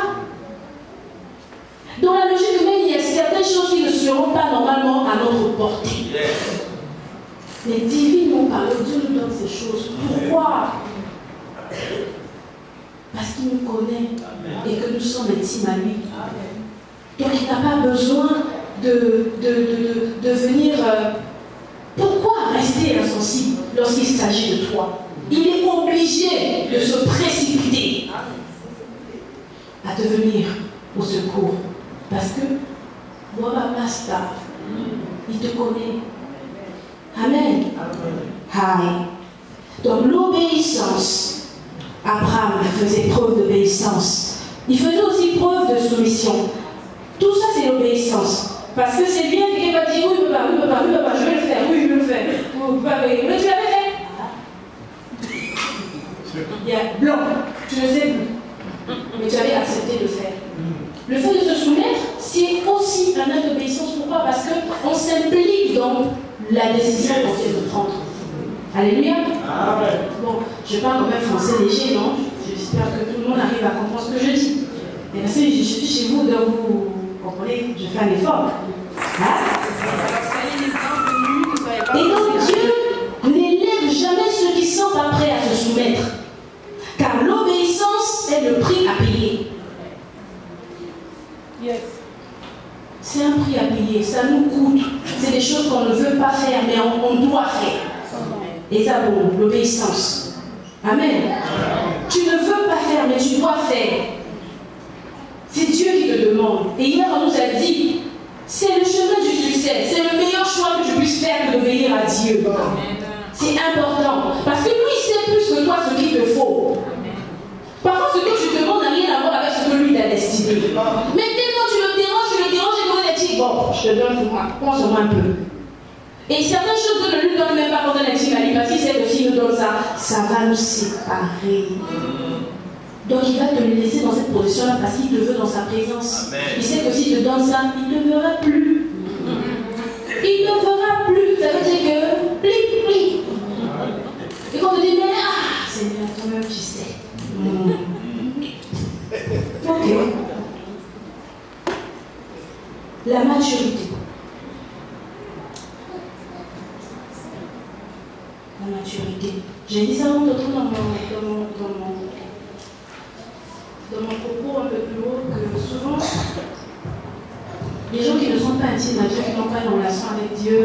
Dans la logique humaine, il y a certaines choses qui ne seront pas normalement à notre portée. Mais divinement parlé, Dieu nous donne ces choses. Pourquoi? Parce qu'il nous connaît et que nous sommes intimes à lui. Donc il n'a pas besoin de venir... pourquoi rester insensible lorsqu'il s'agit de toi? Il est obligé de se précipiter à te venir au secours. Parce que, Master, il te connaît. Amen. Amen. Donc l'obéissance, Abraham faisait preuve d'obéissance. Il faisait aussi preuve de soumission. Tout ça c'est l'obéissance. Parce que c'est bien qu'il va dire oui, papa, je vais le faire, oui, je vais le faire. Mais tu l'avais fait. Il y a blanc, tu ne sais plus. Mais tu avais accepté de le faire. Le fait de se soumettre, c'est aussi un acte d'obéissance. Pourquoi? Parce qu'on s'implique dans la décision qu'on vient de prendre. Alléluia. Bon, je parle quand même français léger, non? J'espère que tout le monde arrive à comprendre ce que je dis. Et parce que je suis chez vous, donc vous comprenez, je fais un effort. Et donc Dieu n'élève jamais ceux qui sont pas prêts à se soumettre. Car l'obéissance est le prix à payer. Yes. C'est un prix à payer, ça nous coûte. C'est des choses qu'on ne veut pas faire, mais on doit faire. Et ça, bon, l'obéissance. Amen. Tu ne veux pas faire, mais tu dois faire. C'est Dieu qui te demande. Et hier, on nous a dit, c'est le chemin du succès. C'est le meilleur choix que tu puisses faire d'obéir à Dieu. C'est important. Parce que lui, il sait plus que toi ce qu'il te faut. Parfois, ce que tu demandes n'a rien à voir avec ce que lui t'a destiné. Mais tellement tu le déranges, et vous a dit, bon, je te donne pour moi, pense-moi un peu. Et certaines choses que ne lui donne même pas quand on est intime à lui, parce qu'il sait que s'il nous donne ça, ça va nous séparer. Donc il va te laisser dans cette position-là parce qu'il te veut dans sa présence. Amen. Il sait que s'il te donne ça, il ne verra plus. Il ne verra plus. Ça veut dire que, pli. Et quand on te dit, mais Seigneur, toi-même tu sais. Ok. La maturité. La maturité. J'ai dit ça dans mon propos un peu plus haut que souvent, les gens qui ne sont pas intimes à Dieu, qui n'ont pas une relation avec Dieu,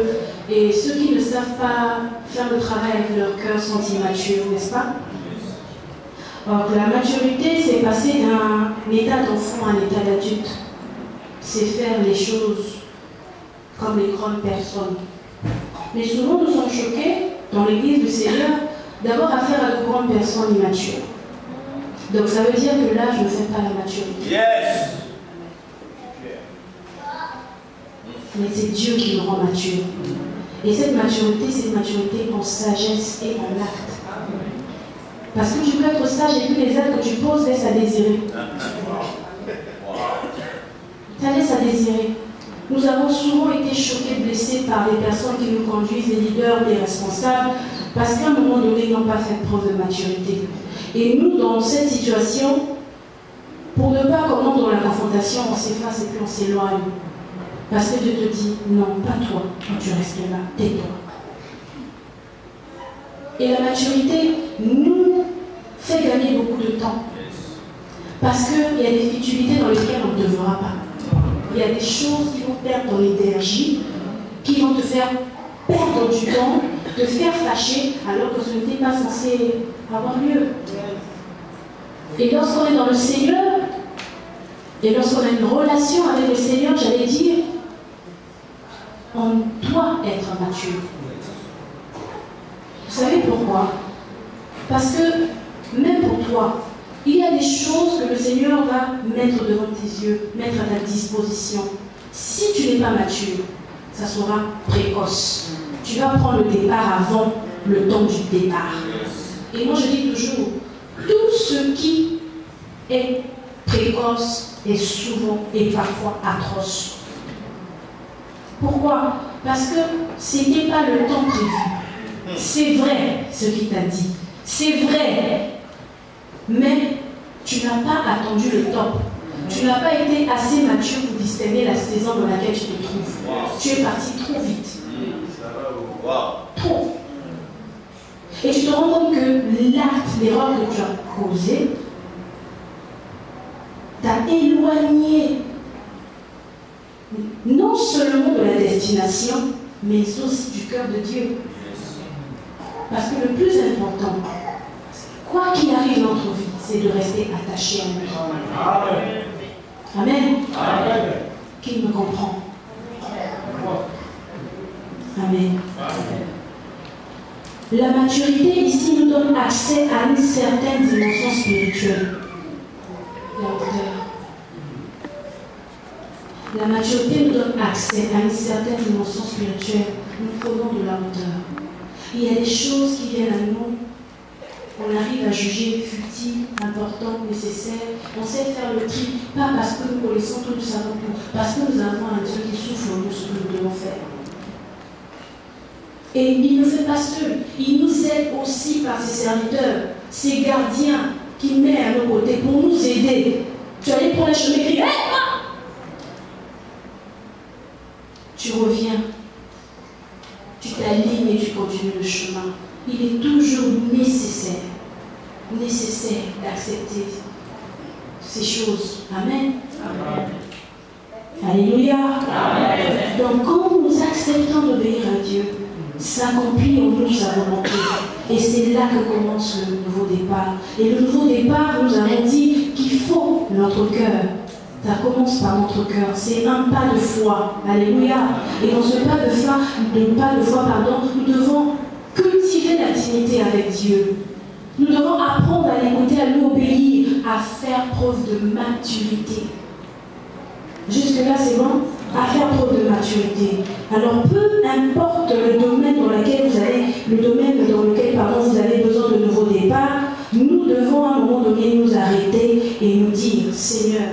et ceux qui ne savent pas faire le travail avec leur cœur sont immatures, n'est-ce pas? Alors que la maturité, c'est passer d'un état d'enfant à un état d'adulte. C'est faire les choses comme les grandes personnes. Mais souvent, nous sommes choqués, dans l'église du Seigneur, d'avoir affaire à de grandes personnes immatures. Donc ça veut dire que l'âge ne fait pas la maturité. Yes. Mais c'est Dieu qui nous rend matures. Et cette maturité, c'est une maturité en sagesse et en acte. Parce que tu peux être sage et puis les actes que tu poses laissent à désirer. Ça laisse à désirer. Nous avons souvent été choqués, blessés par les personnes qui nous conduisent, les leaders, les responsables, parce qu'à un moment donné, ils n'ont pas fait preuve de maturité. Et nous, dans cette situation, pour ne pas, comme dans la confrontation, on s'efface et puis on s'éloigne. Parce que Dieu te dit, non, pas toi, tu restes là, tais-toi. Et la maturité nous fait gagner beaucoup de temps. Parce qu'il y a des futilités dans lesquelles on ne devra pas. Il y a des choses qui vont perdre ton énergie, qui vont te faire perdre du temps, te faire fâcher, alors que ce n'était pas censé avoir lieu. Et lorsqu'on est dans le Seigneur, et lorsqu'on a une relation avec le Seigneur, j'allais dire, on doit être mature. Vous savez pourquoi? Parce que même pour toi, il y a des choses que le Seigneur va mettre devant tes yeux, mettre à ta disposition. Si tu n'es pas mature, ça sera précoce. Tu vas prendre le départ avant le temps du départ. Et moi je dis toujours, tout ce qui est précoce est souvent et parfois atroce. Pourquoi? Parce que ce n'était pas le temps prévu. C'est vrai ce qu'il t'a dit. C'est vrai. Mais tu n'as pas attendu le top. Tu n'as pas été assez mature pour discerner la saison dans laquelle tu te trouves. Tu es parti trop vite. Trop. Et tu te rends compte que l'acte, l'erreur que tu as causée, t'a éloigné non seulement de la destination, mais aussi du cœur de Dieu. Parce que le plus important, quoi qu'il arrive dans notre vie, c'est de rester attaché à lui. Amen. Amen. Qui me comprend? Amen. La maturité ici nous donne accès à une certaine dimension spirituelle. La hauteur. La maturité nous donne accès à une certaine dimension spirituelle. Nous prenons de la hauteur. Il y a des choses qui viennent à nous. On arrive à juger futile, important, nécessaire. On sait faire le tri, pas parce que nous connaissons tout, nous savons tout, parce que nous avons un Dieu qui souffle en nous ce que nous devons faire. Et il ne fait pas seul. Il nous aide aussi par ses serviteurs, ses gardiens qui met à nos côtés pour nous aider. Tu allais prendre le chemin et crier, hey, tu reviens, tu t'alignes et tu continues le chemin. Il est toujours nécessaire d'accepter ces choses. Amen. Amen. Alléluia. Amen. Donc quand nous acceptons d'obéir à Dieu, s'accomplit en nous sa volonté. Et c'est là que commence le nouveau départ. Et le nouveau départ, nous avons dit qu'il faut notre cœur. Ça commence par notre cœur. C'est un pas de foi. Alléluia. Et dans ce pas de foi, nous devons cultiver l'intimité avec Dieu. Nous devons apprendre à l'écouter, à lui obéir, à faire preuve de maturité. Jusque-là, c'est bon? À faire preuve de maturité. Alors, peu importe le domaine dans lequel vous avez besoin de nouveau départ, nous devons à un moment donné nous arrêter et nous dire, Seigneur,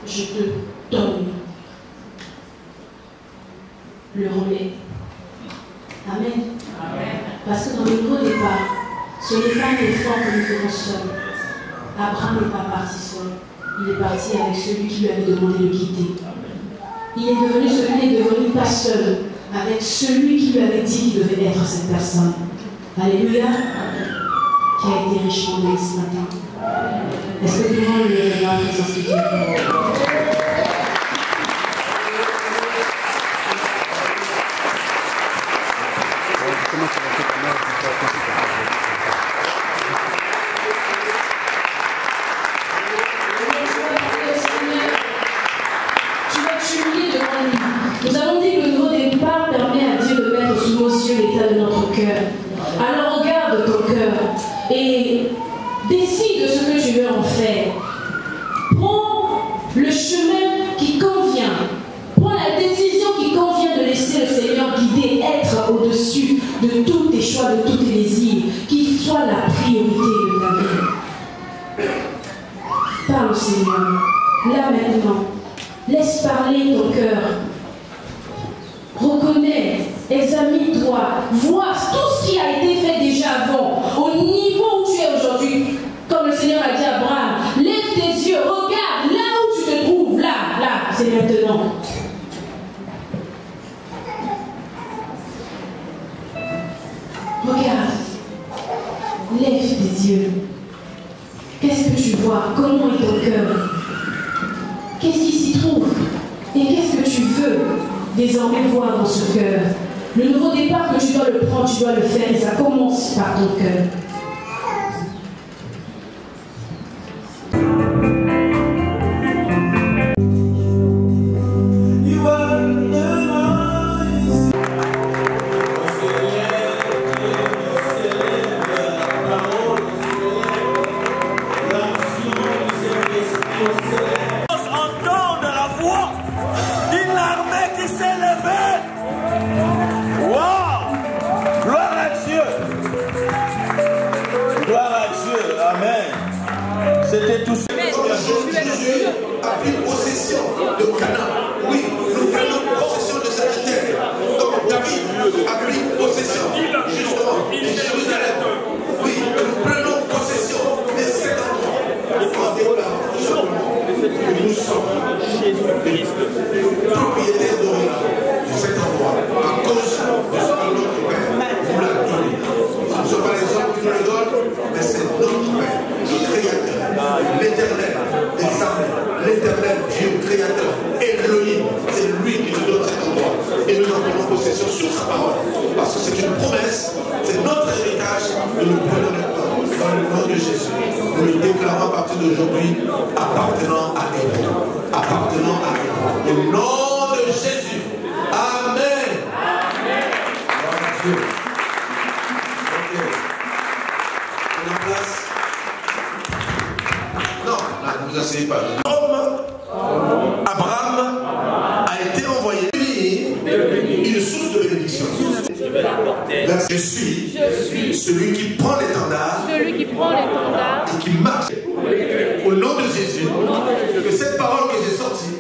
je te donne le relais. Amen. Amen. Parce que dans le nouveau départ, ce n'est pas l'effort que nous faisons seuls. Abraham n'est pas parti seul. Il est parti avec celui qui lui avait demandé de quitter. Il est devenu celui qui n'est devenu pas seul, avec celui qui lui avait dit qu'il devait être cette personne. Alléluia. Qui a été richement béni ce matin. Est-ce que nous pouvons lui lever la présence de Dieu? Tu vas t'humilier devant cœur. Alors regarde ton cœur et décide ce que tu veux en faire. Prends le chemin qui convient. Prends la décision qui convient de laisser le Seigneur guider, être au-dessus de tous tes choix, de tous tes désirs, qu'il soit la priorité de ta vie. Parle au Seigneur, là maintenant. Laisse parler ton cœur. Reconnais, examine-toi, vois tout ce qui a été fait déjà avant, au niveau où tu es aujourd'hui. Comme le Seigneur a dit à Abraham, lève tes yeux, regarde là où tu te trouves, là, c'est maintenant. Regarde, lève tes yeux. Qu'est-ce que tu vois? Comment est ton cœur? Qu'est-ce qui s'y trouve? Et qu'est-ce que tu veux désormais voir dans ce cœur? Le nouveau départ que tu dois le prendre, tu dois le faire et ça commence par ton cœur. C'était tout ce que Jésus a pris possession de Canaan. Oui, nous prenons possession de cette terre. Donc David a pris possession justement de Jérusalem. Oui, nous prenons possession de cet endroit. En déclarant tout simplement que nous sommes propriétaires de cet endroit à cause de ce que notre Père nous l'a donné. Ce ne sont pas les hommes qui nous le donnent, mais c'est notre Père, le Créateur. L'Éternel des armées, l'Éternel Dieu créateur, Elohim, c'est lui qui nous donne cet endroit. Et nous en prenons possession sur sa parole. Parce que c'est une promesse, c'est notre héritage, et nous prenons maintenant dans le nom de Jésus. Nous le déclarons à partir d'aujourd'hui, appartenant à Elohim. Appartenant à Elohim. Au nom de Jésus. Amen. Amen. Gloire à Dieu. Ok. Prenons place. Ne vous asseyez pas. Abraham a été envoyé une source de bénédiction. Je suis celui qui prend l'étendard et qui marche. Au nom de Jésus, que cette parole que j'ai sortie